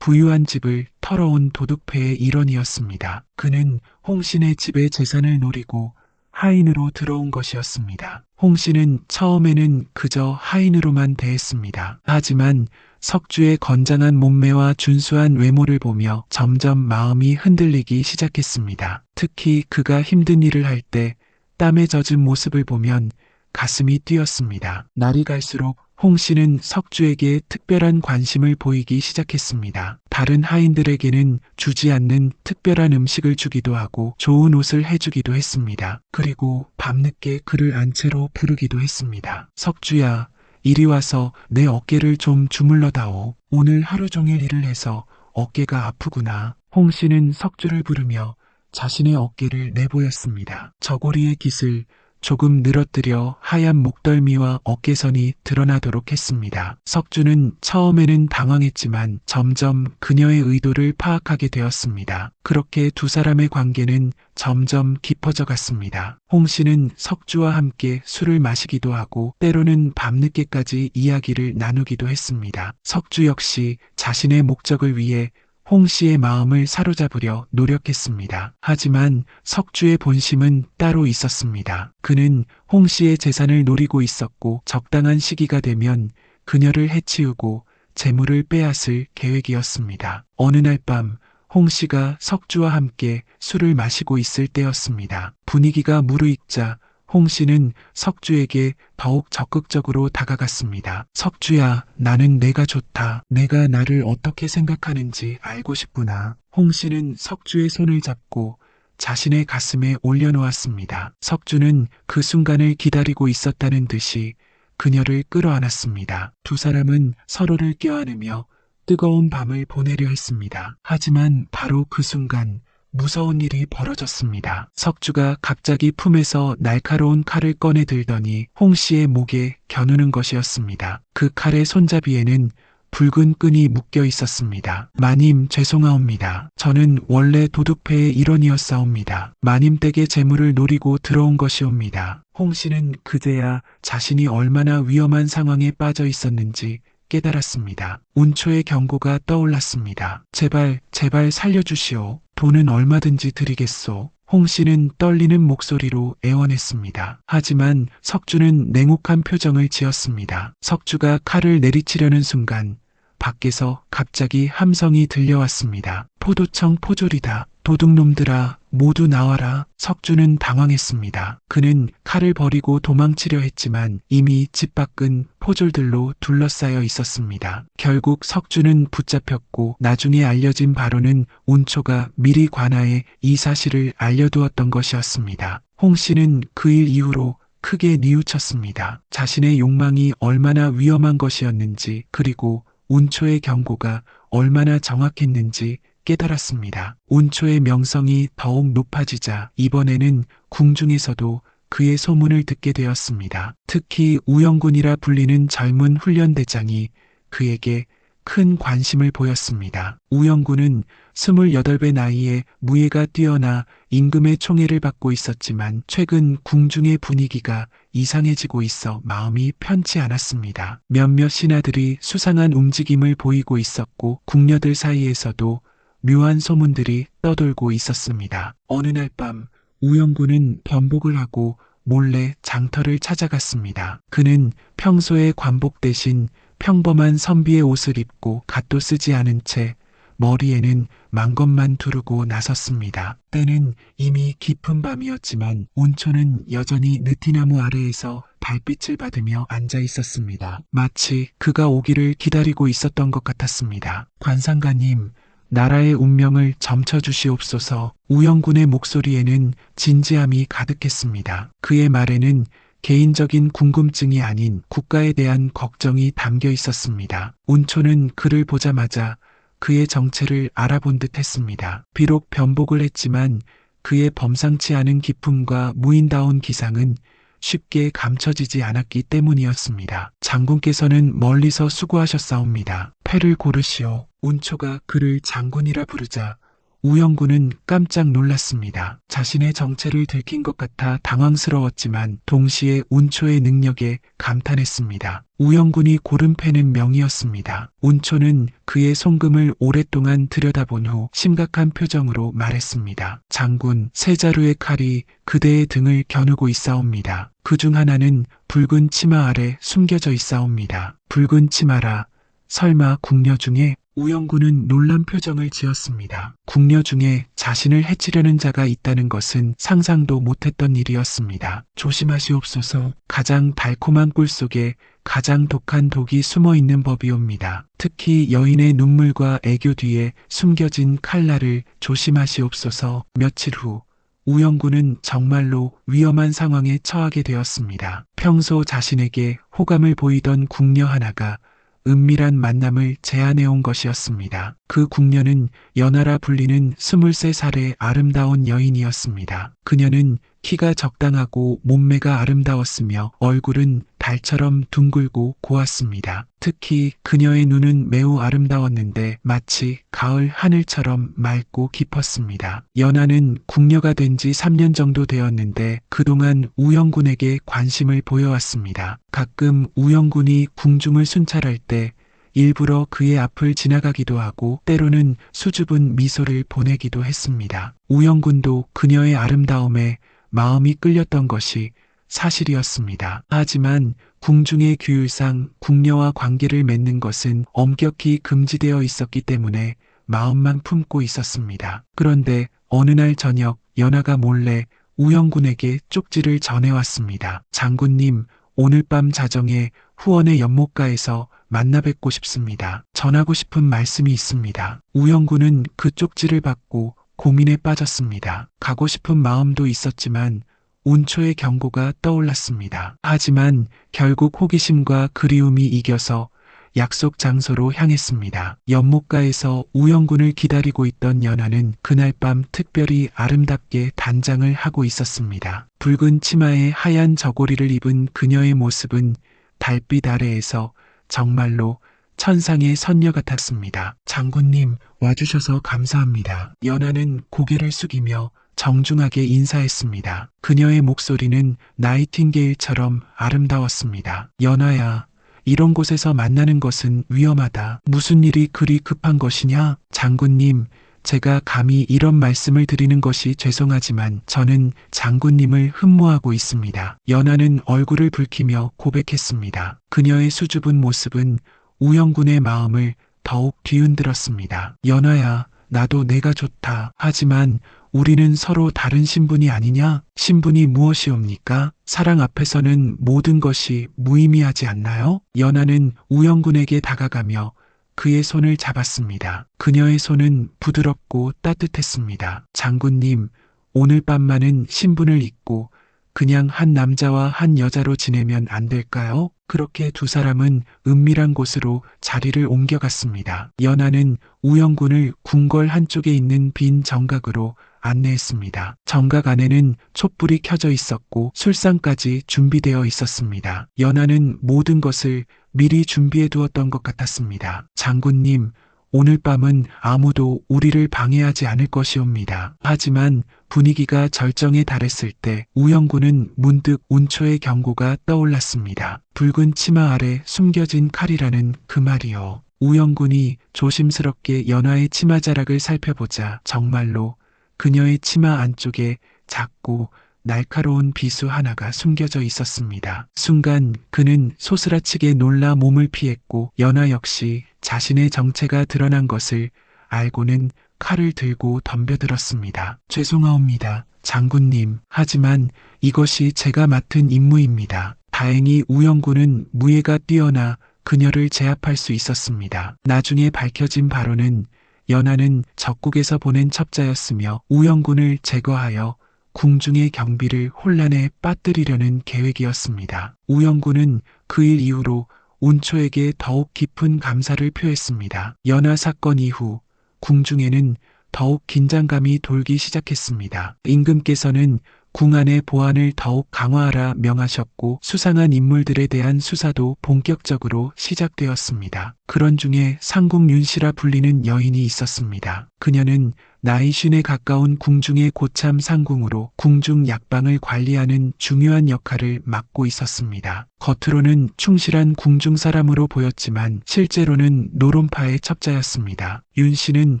부유한 집을 털어온 도둑패의 일원이었습니다. 그는 홍신의 집의 재산을 노리고 하인으로 들어온 것이었습니다. 홍씨는 처음에는 그저 하인으로만 대했습니다. 하지만 석주의 건장한 몸매와 준수한 외모를 보며 점점 마음이 흔들리기 시작했습니다. 특히 그가 힘든 일을 할 때 땀에 젖은 모습을 보면 가슴이 뛰었습니다. 날이 갈수록 홍 씨는 석주에게 특별한 관심을 보이기 시작했습니다. 다른 하인들에게는 주지 않는 특별한 음식을 주기도 하고 좋은 옷을 해주기도 했습니다. 그리고 밤늦게 그를 안채로 부르기도 했습니다. 석주야, 이리 와서 내 어깨를 좀 주물러다오. 오늘 하루 종일 일을 해서 어깨가 아프구나. 홍 씨는 석주를 부르며 자신의 어깨를 내보였습니다. 저고리의 깃을 조금 늘어뜨려 하얀 목덜미와 어깨선이 드러나도록 했습니다. 석주는 처음에는 당황했지만 점점 그녀의 의도를 파악하게 되었습니다. 그렇게 두 사람의 관계는 점점 깊어져 갔습니다. 홍 씨는 석주와 함께 술을 마시기도 하고 때로는 밤늦게까지 이야기를 나누기도 했습니다. 석주 역시 자신의 목적을 위해 홍 씨의 마음을 사로잡으려 노력했습니다. 하지만 석주의 본심은 따로 있었습니다. 그는 홍 씨의 재산을 노리고 있었고 적당한 시기가 되면 그녀를 해치우고 재물을 빼앗을 계획이었습니다. 어느 날 밤 홍 씨가 석주와 함께 술을 마시고 있을 때였습니다. 분위기가 무르익자 홍 씨는 석주에게 더욱 적극적으로 다가갔습니다. 석주야, 나는 내가 좋다. 내가 나를 어떻게 생각하는지 알고 싶구나. 홍 씨는 석주의 손을 잡고 자신의 가슴에 올려놓았습니다. 석주는 그 순간을 기다리고 있었다는 듯이 그녀를 끌어안았습니다. 두 사람은 서로를 껴안으며 뜨거운 밤을 보내려 했습니다. 하지만 바로 그 순간 무서운 일이 벌어졌습니다. 석주가 갑자기 품에서 날카로운 칼을 꺼내 들더니 홍 씨의 목에 겨누는 것이었습니다. 그 칼의 손잡이에는 붉은 끈이 묶여 있었습니다. 마님, 죄송하옵니다. 저는 원래 도둑패의 일원이었사옵니다. 마님 댁의 재물을 노리고 들어온 것이옵니다. 홍 씨는 그제야 자신이 얼마나 위험한 상황에 빠져 있었는지 깨달았습니다. 운초의 경고가 떠올랐습니다. 제발 살려주시오. 돈은 얼마든지 드리겠소. 홍 씨는 떨리는 목소리로 애원했습니다. 하지만 석주는 냉혹한 표정을 지었습니다. 석주가 칼을 내리치려는 순간 밖에서 갑자기 함성이 들려왔습니다. 포도청 포졸이다. 도둑놈들아, 모두 나와라. 석주는 당황했습니다. 그는 칼을 버리고 도망치려 했지만 이미 집 밖은 포졸들로 둘러싸여 있었습니다. 결국 석주는 붙잡혔고 나중에 알려진 바로는 운초가 미리 관아에 이 사실을 알려두었던 것이었습니다. 홍 씨는 그 일 이후로 크게 뉘우쳤습니다. 자신의 욕망이 얼마나 위험한 것이었는지 그리고 운초의 경고가 얼마나 정확했는지 깨달았습니다. 운초의 명성이 더욱 높아지자 이번에는 궁중에서도 그의 소문을 듣게 되었습니다. 특히 우영군이라 불리는 젊은 훈련대장이 그에게 큰 관심을 보였습니다. 우영군은 28배 나이에 무예가 뛰어나 임금의 총애를 받고 있었지만 최근 궁중의 분위기가 이상해지고 있어 마음이 편치 않았습니다. 몇몇 신하들이 수상한 움직임을 보이고 있었고 궁녀들 사이에서도 묘한 소문들이 떠돌고 있었습니다. 어느 날 밤 우영군은 변복을 하고 몰래 장터를 찾아갔습니다. 그는 평소의 관복 대신 평범한 선비의 옷을 입고 갓도 쓰지 않은 채 머리에는 망것만 두르고 나섰습니다. 때는 이미 깊은 밤이었지만 운초는 여전히 느티나무 아래에서 달빛을 받으며 앉아 있었습니다. 마치 그가 오기를 기다리고 있었던 것 같았습니다. 관상가님, 나라의 운명을 점쳐주시옵소서. 우영군의 목소리에는 진지함이 가득했습니다. 그의 말에는 개인적인 궁금증이 아닌 국가에 대한 걱정이 담겨 있었습니다. 운초는 그를 보자마자 그의 정체를 알아본 듯 했습니다. 비록 변복을 했지만 그의 범상치 않은 기품과 무인다운 기상은 쉽게 감춰지지 않았기 때문이었습니다. 장군께서는 멀리서 수고하셨사옵니다. 패를 고르시오. 운초가 그를 장군이라 부르자 우영군은 깜짝 놀랐습니다. 자신의 정체를 들킨 것 같아 당황스러웠지만 동시에 운초의 능력에 감탄했습니다. 우영군이 고른 패는 명이었습니다. 운초는 그의 송금을 오랫동안 들여다본 후 심각한 표정으로 말했습니다. 장군, 세 자루의 칼이 그대의 등을 겨누고 있사옵니다. 그중 하나는 붉은 치마 아래 숨겨져 있사옵니다. 붉은 치마라, 설마 궁녀 중에? 우영군은 놀란 표정을 지었습니다. 궁녀 중에 자신을 해치려는 자가 있다는 것은 상상도 못했던 일이었습니다. 조심하시옵소서. 가장 달콤한 꿀 속에 가장 독한 독이 숨어 있는 법이옵니다. 특히 여인의 눈물과 애교 뒤에 숨겨진 칼날을 조심하시옵소서. 며칠 후 우영군은 정말로 위험한 상황에 처하게 되었습니다. 평소 자신에게 호감을 보이던 궁녀 하나가 은밀한 만남을 제안해온 것이었습니다. 그 궁녀는 연하라 불리는 23살의 아름다운 여인이었습니다. 그녀는 키가 적당하고 몸매가 아름다웠으며 얼굴은 달처럼 둥글고 고왔습니다. 특히 그녀의 눈은 매우 아름다웠는데 마치 가을 하늘처럼 맑고 깊었습니다. 연하는 궁녀가 된 지 3년 정도 되었는데 그동안 우영군에게 관심을 보여왔습니다. 가끔 우영군이 궁중을 순찰할 때 일부러 그의 앞을 지나가기도 하고 때로는 수줍은 미소를 보내기도 했습니다. 우영군도 그녀의 아름다움에 마음이 끌렸던 것이 사실이었습니다. 하지만 궁중의 규율상 궁녀와 관계를 맺는 것은 엄격히 금지되어 있었기 때문에 마음만 품고 있었습니다. 그런데 어느 날 저녁 연하가 몰래 우영군에게 쪽지를 전해왔습니다. 장군님, 오늘 밤 자정에 후원의 연못가에서 만나 뵙고 싶습니다. 전하고 싶은 말씀이 있습니다. 우영군은 그 쪽지를 받고 고민에 빠졌습니다. 가고 싶은 마음도 있었지만 운초의 경고가 떠올랐습니다. 하지만 결국 호기심과 그리움이 이겨서 약속 장소로 향했습니다. 연못가에서 우영군을 기다리고 있던 연하는 그날 밤 특별히 아름답게 단장을 하고 있었습니다. 붉은 치마에 하얀 저고리를 입은 그녀의 모습은 달빛 아래에서 정말로 천상의 선녀 같았습니다. 장군님, 와주셔서 감사합니다. 연하는 고개를 숙이며 정중하게 인사했습니다. 그녀의 목소리는 나이팅게일처럼 아름다웠습니다. 연하야, 이런 곳에서 만나는 것은 위험하다. 무슨 일이 그리 급한 것이냐? 장군님, 제가 감히 이런 말씀을 드리는 것이 죄송하지만 저는 장군님을 흠모하고 있습니다. 연하는 얼굴을 붉히며 고백했습니다. 그녀의 수줍은 모습은 우영군의 마음을 더욱 뒤흔들었습니다. 연하야, 나도 내가 좋다. 하지만 우리는 서로 다른 신분이 아니냐? 신분이 무엇이옵니까? 사랑 앞에서는 모든 것이 무의미하지 않나요? 연하는 우영군에게 다가가며 그의 손을 잡았습니다. 그녀의 손은 부드럽고 따뜻했습니다. 장군님, 오늘 밤만은 신분을 잊고 그냥 한 남자와 한 여자로 지내면 안 될까요? 그렇게 두 사람은 은밀한 곳으로 자리를 옮겨갔습니다. 연하는 우영군을 궁궐 한쪽에 있는 빈 정각으로 안내했습니다. 정각 안에는 촛불이 켜져 있었고 술상까지 준비되어 있었습니다. 연하는 모든 것을 미리 준비해 두었던 것 같았습니다. 장군님, 오늘 밤은 아무도 우리를 방해하지 않을 것이옵니다. 하지만 분위기가 절정에 달했을 때 우영군은 문득 운초의 경고가 떠올랐습니다. 붉은 치마 아래 숨겨진 칼이라는 그 말이요. 우영군이 조심스럽게 연하의 치마자락을 살펴보자 정말로 그녀의 치마 안쪽에 작고 날카로운 비수 하나가 숨겨져 있었습니다. 순간 그는 소스라치게 놀라 몸을 피했고 연하 역시 자신의 정체가 드러난 것을 알고는 칼을 들고 덤벼들었습니다. 죄송하옵니다, 장군님. 하지만 이것이 제가 맡은 임무입니다. 다행히 우영군은 무예가 뛰어나 그녀를 제압할 수 있었습니다. 나중에 밝혀진 바로는 연하는 적국에서 보낸 첩자였으며 우영군을 제거하여 궁중의 경비를 혼란에 빠뜨리려는 계획이었습니다. 우영군은 그 일 이후로 운초에게 더욱 깊은 감사를 표했습니다. 연하 사건 이후 궁중에는 더욱 긴장감이 돌기 시작했습니다. 임금께서는 궁 안의 보안을 더욱 강화하라 명하셨고 수상한 인물들에 대한 수사도 본격적으로 시작되었습니다. 그런 중에 상궁 윤씨라 불리는 여인이 있었습니다. 그녀는 나이 쉰에 가까운 궁중의 고참 상궁으로 궁중 약방을 관리하는 중요한 역할을 맡고 있었습니다. 겉으로는 충실한 궁중 사람으로 보였지만 실제로는 노론파의 첩자였습니다. 윤 씨는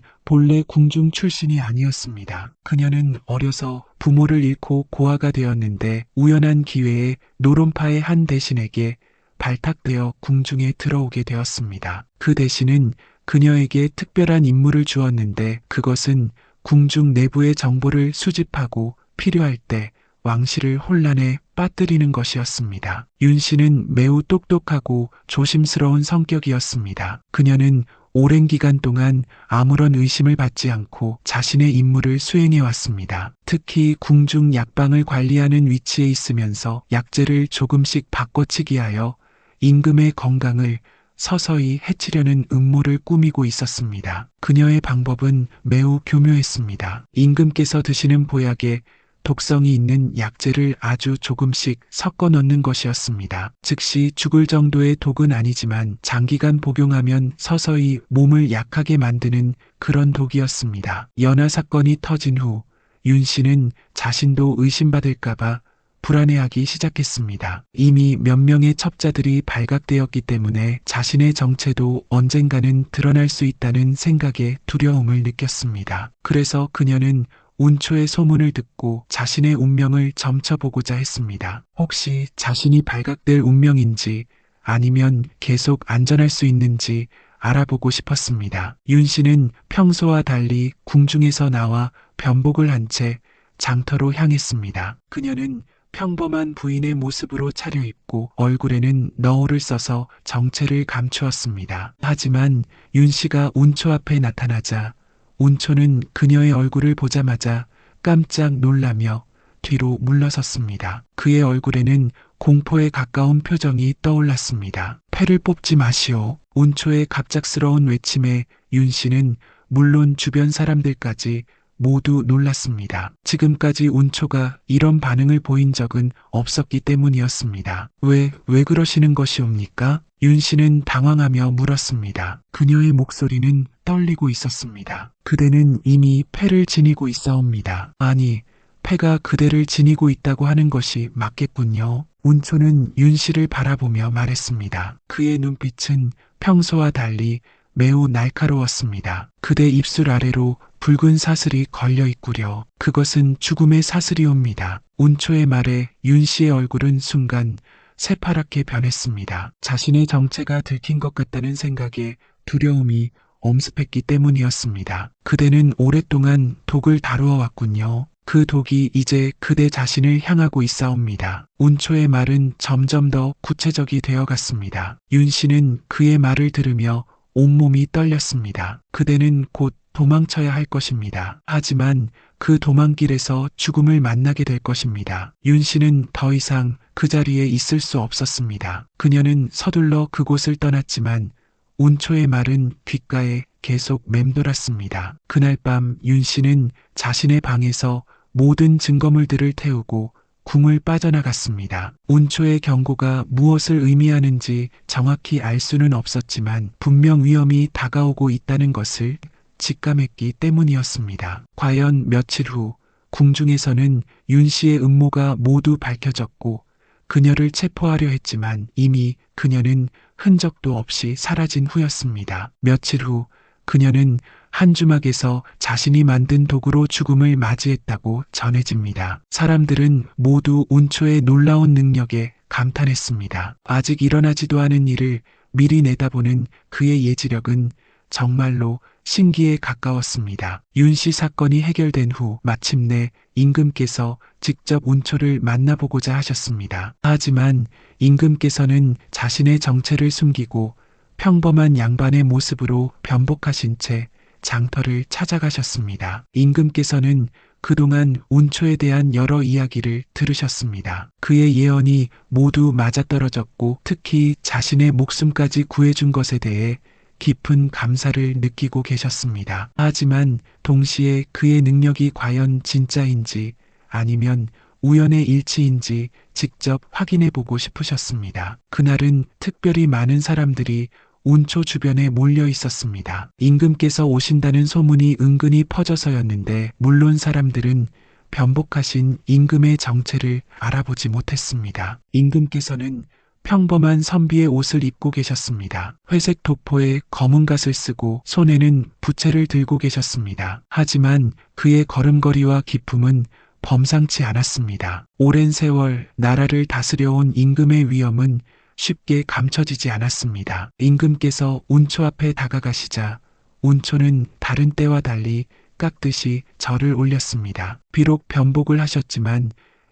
본래 궁중 출신이 아니었습니다. 그녀는 어려서 부모를 잃고 고아가 되었는데 우연한 기회에 노론파의 한 대신에게 발탁되어 궁중에 들어오게 되었습니다. 그 대신은 그녀에게 특별한 임무를 주었는데 그것은 궁중 내부의 정보를 수집하고 필요할 때 왕실을 혼란에 빠뜨리는 것이었습니다. 윤 씨는 매우 똑똑하고 조심스러운 성격이었습니다. 그녀는 오랜 기간 동안 아무런 의심을 받지 않고 자신의 임무를 수행해 왔습니다. 특히 궁중 약방을 관리하는 위치에 있으면서 약재를 조금씩 바꿔치기 하여 임금의 건강을 서서히 해치려는 음모를 꾸미고 있었습니다. 그녀의 방법은 매우 교묘했습니다. 임금께서 드시는 보약에 독성이 있는 약재를 아주 조금씩 섞어 넣는 것이었습니다. 즉시 죽을 정도의 독은 아니지만 장기간 복용하면 서서히 몸을 약하게 만드는 그런 독이었습니다. 연하 사건이 터진 후 윤 씨는 자신도 의심받을까봐 불안해하기 시작했습니다. 이미 몇 명의 첩자들이 발각되었기 때문에 자신의 정체도 언젠가는 드러날 수 있다는 생각에 두려움을 느꼈습니다. 그래서 그녀는 운초의 소문을 듣고 자신의 운명을 점쳐보고자 했습니다. 혹시 자신이 발각될 운명인지 아니면 계속 안전할 수 있는지 알아보고 싶었습니다. 윤 씨는 평소와 달리 궁중에서 나와 변복을 한 채 장터로 향했습니다. 그녀는 평범한 부인의 모습으로 차려입고 얼굴에는 너울을 써서 정체를 감추었습니다. 하지만 윤 씨가 운초 앞에 나타나자 운초는 그녀의 얼굴을 보자마자 깜짝 놀라며 뒤로 물러섰습니다. 그의 얼굴에는 공포에 가까운 표정이 떠올랐습니다. 패를 뽑지 마시오. 운초의 갑작스러운 외침에 윤 씨는 물론 주변 사람들까지 모두 놀랐습니다. 지금까지 운초가 이런 반응을 보인 적은 없었기 때문이었습니다. 왜 그러시는 것이옵니까? 윤 씨는 당황하며 물었습니다. 그녀의 목소리는 떨리고 있었습니다. 그대는 이미 패를 지니고 있사옵니다. 아니, 패가 그대를 지니고 있다고 하는 것이 맞겠군요. 운초는 윤 씨를 바라보며 말했습니다. 그의 눈빛은 평소와 달리 매우 날카로웠습니다. 그대 입술 아래로 붉은 사슬이 걸려 있구려. 그것은 죽음의 사슬이옵니다. 운초의 말에 윤 씨의 얼굴은 순간 새파랗게 변했습니다. 자신의 정체가 들킨 것 같다는 생각에 두려움이 엄습했기 때문이었습니다. 그대는 오랫동안 독을 다루어 왔군요. 그 독이 이제 그대 자신을 향하고 있사옵니다. 운초의 말은 점점 더 구체적이 되어갔습니다. 윤 씨는 그의 말을 들으며 온몸이 떨렸습니다. 그대는 곧 도망쳐야 할 것입니다. 하지만 그 도망길에서 죽음을 만나게 될 것입니다. 윤 씨는 더 이상 그 자리에 있을 수 없었습니다. 그녀는 서둘러 그곳을 떠났지만 운초의 말은 귓가에 계속 맴돌았습니다. 그날 밤 윤 씨는 자신의 방에서 모든 증거물들을 태우고 궁을 빠져나갔습니다. 운초의 경고가 무엇을 의미하는지 정확히 알 수는 없었지만 분명 위험이 다가오고 있다는 것을 직감했기 때문이었습니다. 과연 며칠 후 궁중에서는 윤 씨의 음모가 모두 밝혀졌고 그녀를 체포하려 했지만 이미 그녀는 흔적도 없이 사라진 후였습니다. 며칠 후 그녀는 한 주막에서 자신이 만든 도구로 죽음을 맞이했다고 전해집니다. 사람들은 모두 운초의 놀라운 능력에 감탄했습니다. 아직 일어나지도 않은 일을 미리 내다보는 그의 예지력은 정말로 신기에 가까웠습니다. 윤 씨 사건이 해결된 후 마침내 임금께서 직접 운초를 만나보고자 하셨습니다. 하지만 임금께서는 자신의 정체를 숨기고 평범한 양반의 모습으로 변복하신 채 장터를 찾아가셨습니다. 임금께서는 그동안 운초에 대한 여러 이야기를 들으셨습니다. 그의 예언이 모두 맞아떨어졌고 특히 자신의 목숨까지 구해준 것에 대해 깊은 감사를 느끼고 계셨습니다. 하지만 동시에 그의 능력이 과연 진짜인지 아니면 우연의 일치인지 직접 확인해보고 싶으셨습니다. 그날은 특별히 많은 사람들이 운초 주변에 몰려 있었습니다. 임금께서 오신다는 소문이 은근히 퍼져서였는데 물론 사람들은 변복하신 임금의 정체를 알아보지 못했습니다. 임금께서는 평범한 선비의 옷을 입고 계셨습니다. 회색 도포에 검은 갓을 쓰고 손에는 부채를 들고 계셨습니다. 하지만 그의 걸음걸이와 기품은 범상치 않았습니다. 오랜 세월 나라를 다스려온 임금의 위엄은 쉽게 감춰지지 않았습니다. 임금께서 운초 앞에 다가가시자 운초는 다른 때와 달리 깎듯이 절을 올렸습니다. 비록 변복을 하셨지만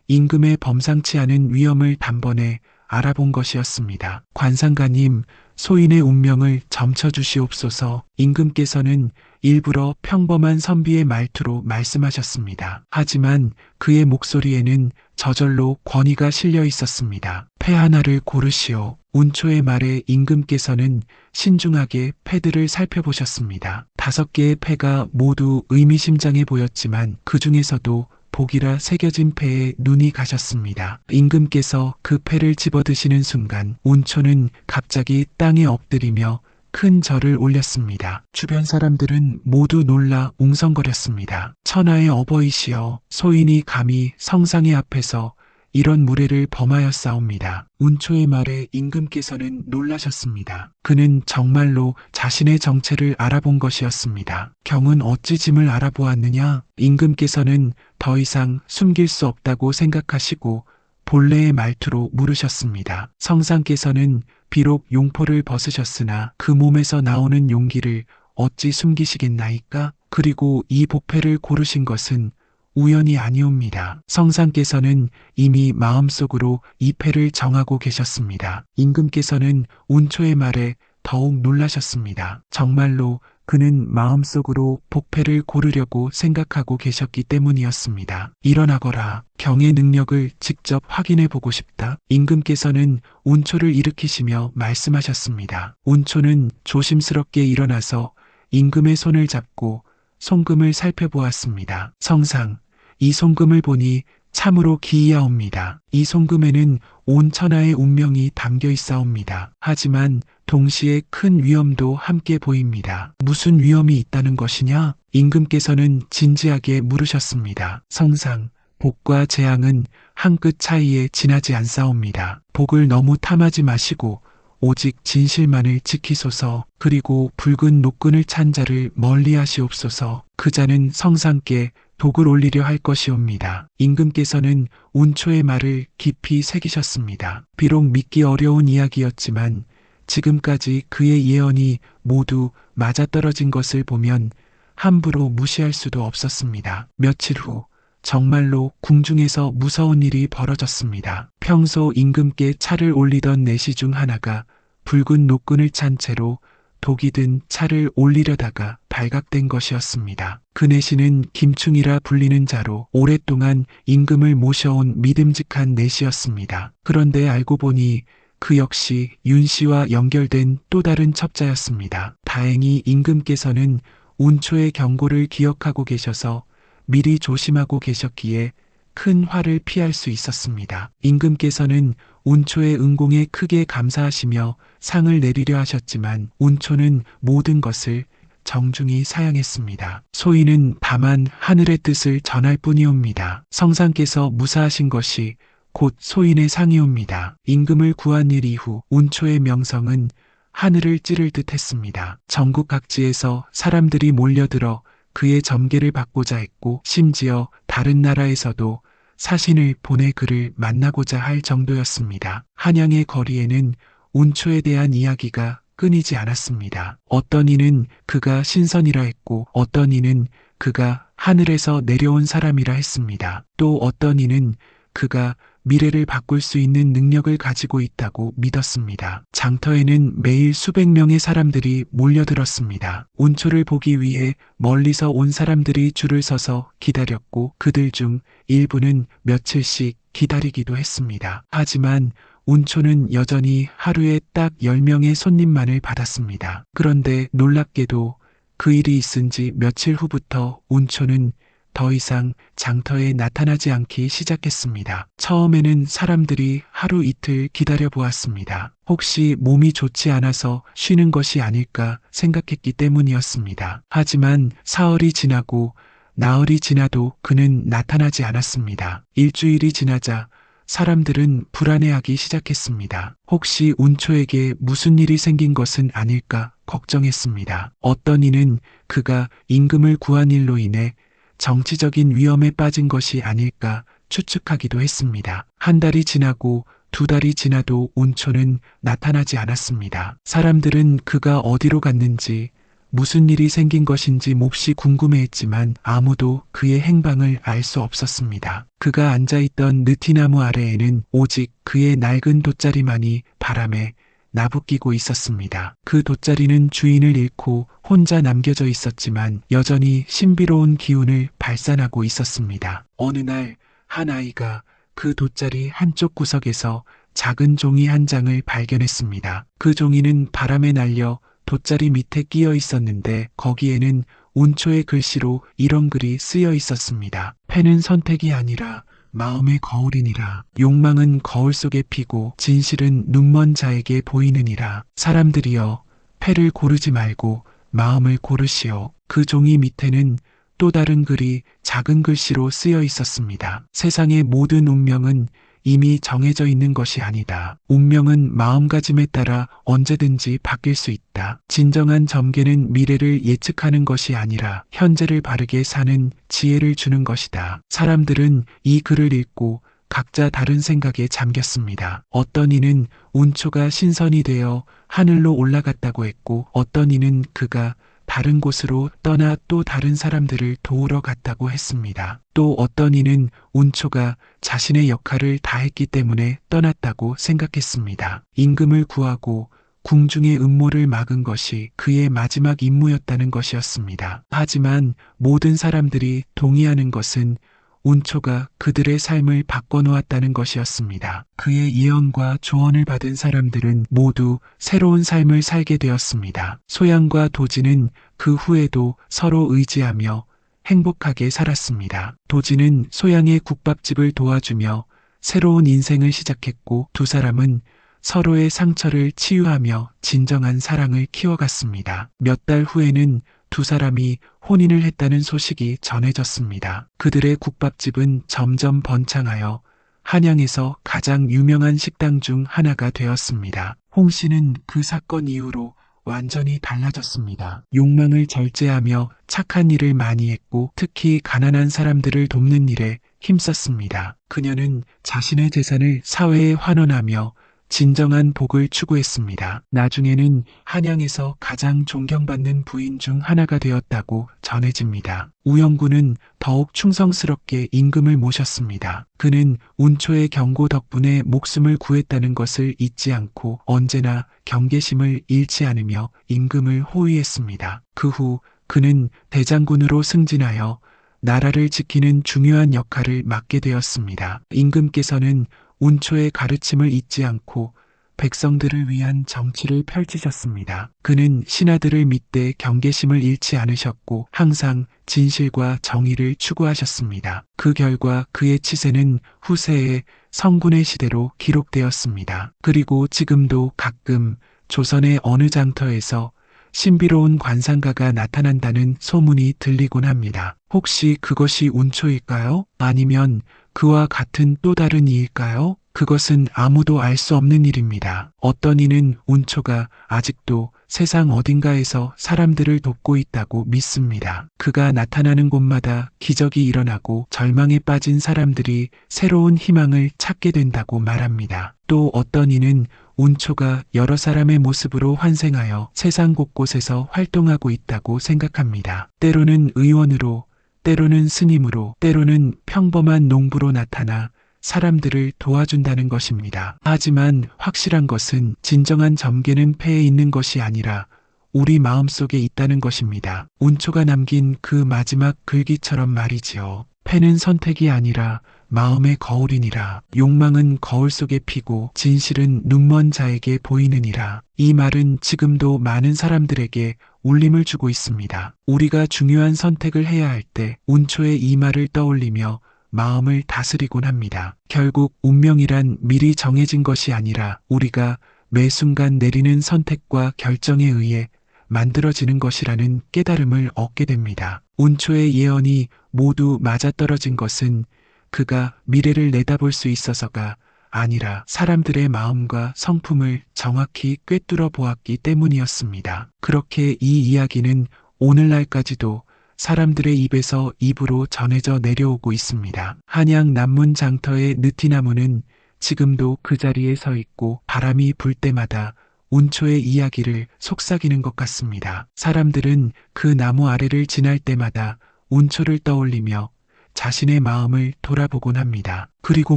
임금의 범상치 않은 위엄을 단번에 알아본 것이었습니다. 관상가님, 소인의 운명을 점쳐주시옵소서. 임금께서는 일부러 평범한 선비의 말투로 말씀하셨습니다. 하지만 그의 목소리에는 저절로 권위가 실려 있었습니다. 패 하나를 고르시오. 운초의 말에 임금께서는 신중하게 패들을 살펴보셨습니다. 5개의 패가 모두 의미심장해 보였지만 그 중에서도 복이라 새겨진 패에 눈이 가셨습니다. 임금께서 그 패를 집어드시는 순간 운초는 갑자기 땅에 엎드리며 큰 절을 올렸습니다. 주변 사람들은 모두 놀라 웅성거렸습니다. 천하의 어버이시여, 소인이 감히 성상의 앞에서 이런 무례를 범하였사옵니다. 운초의 말에 임금께서는 놀라셨습니다. 그는 정말로 자신의 정체를 알아본 것이었습니다. 경은 어찌 짐을 알아보았느냐? 임금께서는 더 이상 숨길 수 없다고 생각하시고 본래의 말투로 물으셨습니다. 성상께서는 비록 용포를 벗으셨으나 그 몸에서 나오는 용기를 어찌 숨기시겠나이까? 그리고 이 복패를 고르신 것은 우연이 아니옵니다. 성상께서는 이미 마음속으로 이 패를 정하고 계셨습니다. 임금께서는 운초의 말에 더욱 놀라셨습니다. 정말로 그는 마음속으로 복패를 고르려고 생각하고 계셨기 때문이었습니다. 일어나거라. 경의 능력을 직접 확인해 보고 싶다. 임금께서는 운초를 일으키시며 말씀하셨습니다. 운초는 조심스럽게 일어나서 임금의 손을 잡고 손금을 살펴보았습니다. 성상, 이 손금을 보니 참으로 기이하옵니다. 이 손금에는 온 천하의 운명이 담겨 있사옵니다. 하지만 동시에 큰 위험도 함께 보입니다. 무슨 위험이 있다는 것이냐? 임금께서는 진지하게 물으셨습니다. 성상, 복과 재앙은 한 끗 차이에 지나지 않사옵니다. 복을 너무 탐하지 마시고 오직 진실만을 지키소서. 그리고 붉은 노끈을 찬 자를 멀리 하시옵소서. 그 자는 성상께 독을 올리려 할 것이옵니다. 임금께서는 운초의 말을 깊이 새기셨습니다. 비록 믿기 어려운 이야기였지만 지금까지 그의 예언이 모두 맞아떨어진 것을 보면 함부로 무시할 수도 없었습니다. 며칠 후 정말로 궁중에서 무서운 일이 벌어졌습니다. 평소 임금께 차를 올리던 내시 중 하나가 붉은 노끈을 찬 채로 독이 든 차를 올리려다가 발각된 것이었습니다. 그 내시는 김충이라 불리는 자로 오랫동안 임금을 모셔온 믿음직한 내시였습니다. 그런데 알고 보니 그 역시 윤씨와 연결된 또 다른 첩자였습니다. 다행히 임금께서는 운초의 경고를 기억하고 계셔서 미리 조심하고 계셨기에 큰 화를 피할 수 있었습니다. 임금께서는 운초의 응공에 크게 감사하시며 상을 내리려 하셨지만 운초는 모든 것을 정중히 사양했습니다. 소인은 다만 하늘의 뜻을 전할 뿐이옵니다. 성상께서 무사하신 것이 곧 소인의 상이옵니다. 임금을 구한 일 이후 운초의 명성은 하늘을 찌를 듯 했습니다. 전국 각지에서 사람들이 몰려들어 그의 점괘를 받고자 했고 심지어 다른 나라에서도 사신을 보내 그를 만나고자 할 정도였습니다. 한양의 거리에는 운초에 대한 이야기가 끊이지 않았습니다. 어떤 이는 그가 신선이라 했고 어떤 이는 그가 하늘에서 내려온 사람이라 했습니다. 또 어떤 이는 그가 미래를 바꿀 수 있는 능력을 가지고 있다고 믿었습니다. 장터에는 매일 수백 명의 사람들이 몰려들었습니다. 운초를 보기 위해 멀리서 온 사람들이 줄을 서서 기다렸고 그들 중 일부는 며칠씩 기다리기도 했습니다. 하지만 운초는 여전히 하루에 딱 10명의 손님만을 받았습니다. 그런데 놀랍게도 그 일이 있은 지 며칠 후부터 운초는 더 이상 장터에 나타나지 않기 시작했습니다. 처음에는 사람들이 하루 이틀 기다려 보았습니다. 혹시 몸이 좋지 않아서 쉬는 것이 아닐까 생각했기 때문이었습니다. 하지만 사흘이 지나고 나흘이 지나도 그는 나타나지 않았습니다. 일주일이 지나자 사람들은 불안해하기 시작했습니다. 혹시 운초에게 무슨 일이 생긴 것은 아닐까 걱정했습니다. 어떤 이는 그가 임금을 구한 일로 인해 정치적인 위험에 빠진 것이 아닐까 추측하기도 했습니다. 한 달이 지나고 두 달이 지나도 운초는 나타나지 않았습니다. 사람들은 그가 어디로 갔는지 무슨 일이 생긴 것인지 몹시 궁금해했지만 아무도 그의 행방을 알 수 없었습니다. 그가 앉아있던 느티나무 아래에는 오직 그의 낡은 돗자리만이 바람에 나부끼고 있었습니다. 그 돗자리는 주인을 잃고 혼자 남겨져 있었지만 여전히 신비로운 기운을 발산하고 있었습니다. 어느 날 한 아이가 그 돗자리 한쪽 구석에서 작은 종이 한 장을 발견했습니다. 그 종이는 바람에 날려 돗자리 밑에 끼어 있었는데 거기에는 운초의 글씨로 이런 글이 쓰여 있었습니다. 패는 선택이 아니라 마음의 거울이니라. 욕망은 거울 속에 피고 진실은 눈먼 자에게 보이느니라. 사람들이여, 패를 고르지 말고 마음을 고르시오. 그 종이 밑에는 또 다른 글이 작은 글씨로 쓰여 있었습니다. 세상의 모든 운명은 이미 정해져 있는 것이 아니다. 운명은 마음가짐에 따라 언제든지 바뀔 수 있다. 진정한 점괘는 미래를 예측하는 것이 아니라 현재를 바르게 사는 지혜를 주는 것이다. 사람들은 이 글을 읽고 각자 다른 생각에 잠겼습니다. 어떤 이는 운초가 신선이 되어 하늘로 올라갔다고 했고, 어떤 이는 그가 다른 곳으로 떠나 또 다른 사람들을 도우러 갔다고 했습니다. 또 어떤 이는 운초가 자신의 역할을 다했기 때문에 떠났다고 생각했습니다. 임금을 구하고 궁중의 음모를 막은 것이 그의 마지막 임무였다는 것이었습니다. 하지만 모든 사람들이 동의하는 것은 운초가 그들의 삶을 바꿔놓았다는 것이었습니다. 그의 예언과 조언을 받은 사람들은 모두 새로운 삶을 살게 되었습니다. 소양과 도지는 그 후에도 서로 의지하며 행복하게 살았습니다. 도지는 소양의 국밥집을 도와주며 새로운 인생을 시작했고, 두 사람은 서로의 상처를 치유하며 진정한 사랑을 키워갔습니다. 몇 달 후에는 두 사람이 혼인을 했다는 소식이 전해졌습니다. 그들의 국밥집은 점점 번창하여 한양에서 가장 유명한 식당 중 하나가 되었습니다. 홍 씨는 그 사건 이후로 완전히 달라졌습니다. 욕망을 절제하며 착한 일을 많이 했고, 특히 가난한 사람들을 돕는 일에 힘썼습니다. 그녀는 자신의 재산을 사회에 환원하며 진정한 복을 추구했습니다. 나중에는 한양에서 가장 존경받는 부인 중 하나가 되었다고 전해집니다. 우영군은 더욱 충성스럽게 임금을 모셨습니다. 그는 운초의 경고 덕분에 목숨을 구했다는 것을 잊지 않고 언제나 경계심을 잃지 않으며 임금을 호위했습니다. 그 후 그는 대장군으로 승진하여 나라를 지키는 중요한 역할을 맡게 되었습니다. 임금께서는 운초의 가르침을 잊지 않고 백성들을 위한 정치를 펼치셨습니다. 그는 신하들을 믿되 경계심을 잃지 않으셨고 항상 진실과 정의를 추구하셨습니다. 그 결과 그의 치세는 후세의 성군의 시대로 기록되었습니다. 그리고 지금도 가끔 조선의 어느 장터에서 신비로운 관상가가 나타난다는 소문이 들리곤 합니다. 혹시 그것이 운초일까요? 아니면 그와 같은 또 다른 이일까요? 그것은 아무도 알 수 없는 일입니다. 어떤 이는 운초가 아직도 세상 어딘가에서 사람들을 돕고 있다고 믿습니다. 그가 나타나는 곳마다 기적이 일어나고 절망에 빠진 사람들이 새로운 희망을 찾게 된다고 말합니다. 또 어떤 이는 운초가 여러 사람의 모습으로 환생하여 세상 곳곳에서 활동하고 있다고 생각합니다. 때로는 의원으로, 때로는 스님으로, 때로는 평범한 농부로 나타나 사람들을 도와준다는 것입니다. 하지만 확실한 것은 진정한 점괘는 폐에 있는 것이 아니라 우리 마음속에 있다는 것입니다. 운초가 남긴 그 마지막 글귀처럼 말이지요. 패는 선택이 아니라 마음의 거울이니라. 욕망은 거울 속에 피고 진실은 눈먼 자에게 보이느니라. 이 말은 지금도 많은 사람들에게 울림을 주고 있습니다. 우리가 중요한 선택을 해야 할 때 운초의 이 말을 떠올리며 마음을 다스리곤 합니다. 결국 운명이란 미리 정해진 것이 아니라 우리가 매 순간 내리는 선택과 결정에 의해 만들어지는 것이라는 깨달음을 얻게 됩니다. 운초의 예언이 모두 맞아떨어진 것은 그가 미래를 내다볼 수 있어서가 아니라 사람들의 마음과 성품을 정확히 꿰뚫어 보았기 때문이었습니다. 그렇게 이 이야기는 오늘날까지도 사람들의 입에서 입으로 전해져 내려오고 있습니다. 한양 남문 장터의 느티나무는 지금도 그 자리에 서 있고 바람이 불 때마다 운초의 이야기를 속삭이는 것 같습니다. 사람들은 그 나무 아래를 지날 때마다 운초를 떠올리며 자신의 마음을 돌아보곤 합니다. 그리고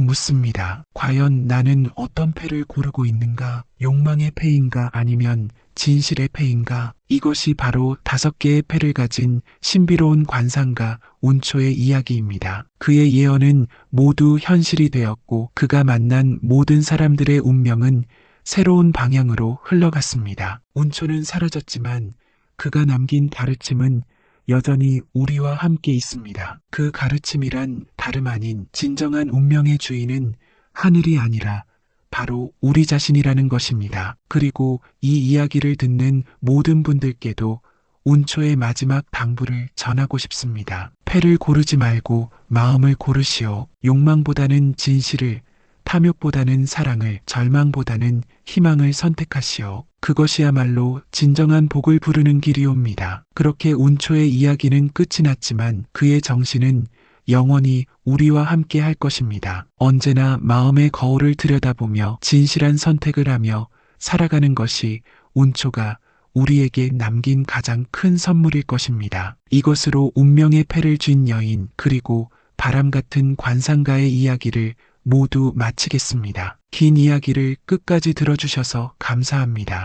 묻습니다. 과연 나는 어떤 패를 고르고 있는가? 욕망의 패인가 아니면 진실의 패인가? 이것이 바로 5개의 패를 가진 신비로운 관상가 운초의 이야기입니다. 그의 예언은 모두 현실이 되었고 그가 만난 모든 사람들의 운명은 새로운 방향으로 흘러갔습니다. 운초는 사라졌지만 그가 남긴 가르침은 여전히 우리와 함께 있습니다. 그 가르침이란 다름 아닌 진정한 운명의 주인은 하늘이 아니라 바로 우리 자신이라는 것입니다. 그리고 이 이야기를 듣는 모든 분들께도 운초의 마지막 당부를 전하고 싶습니다. 패를 고르지 말고 마음을 고르시오. 욕망보다는 진실을, 탐욕보다는 사랑을, 절망보다는 희망을 선택하시오. 그것이야말로 진정한 복을 부르는 길이옵니다. 그렇게 운초의 이야기는 끝이 났지만 그의 정신은 영원히 우리와 함께 할 것입니다. 언제나 마음의 거울을 들여다보며 진실한 선택을 하며 살아가는 것이 운초가 우리에게 남긴 가장 큰 선물일 것입니다. 이것으로 운명의 패를 쥔 여인 그리고 바람 같은 관상가의 이야기를 모두 마치겠습니다. 긴 이야기를 끝까지 들어주셔서 감사합니다.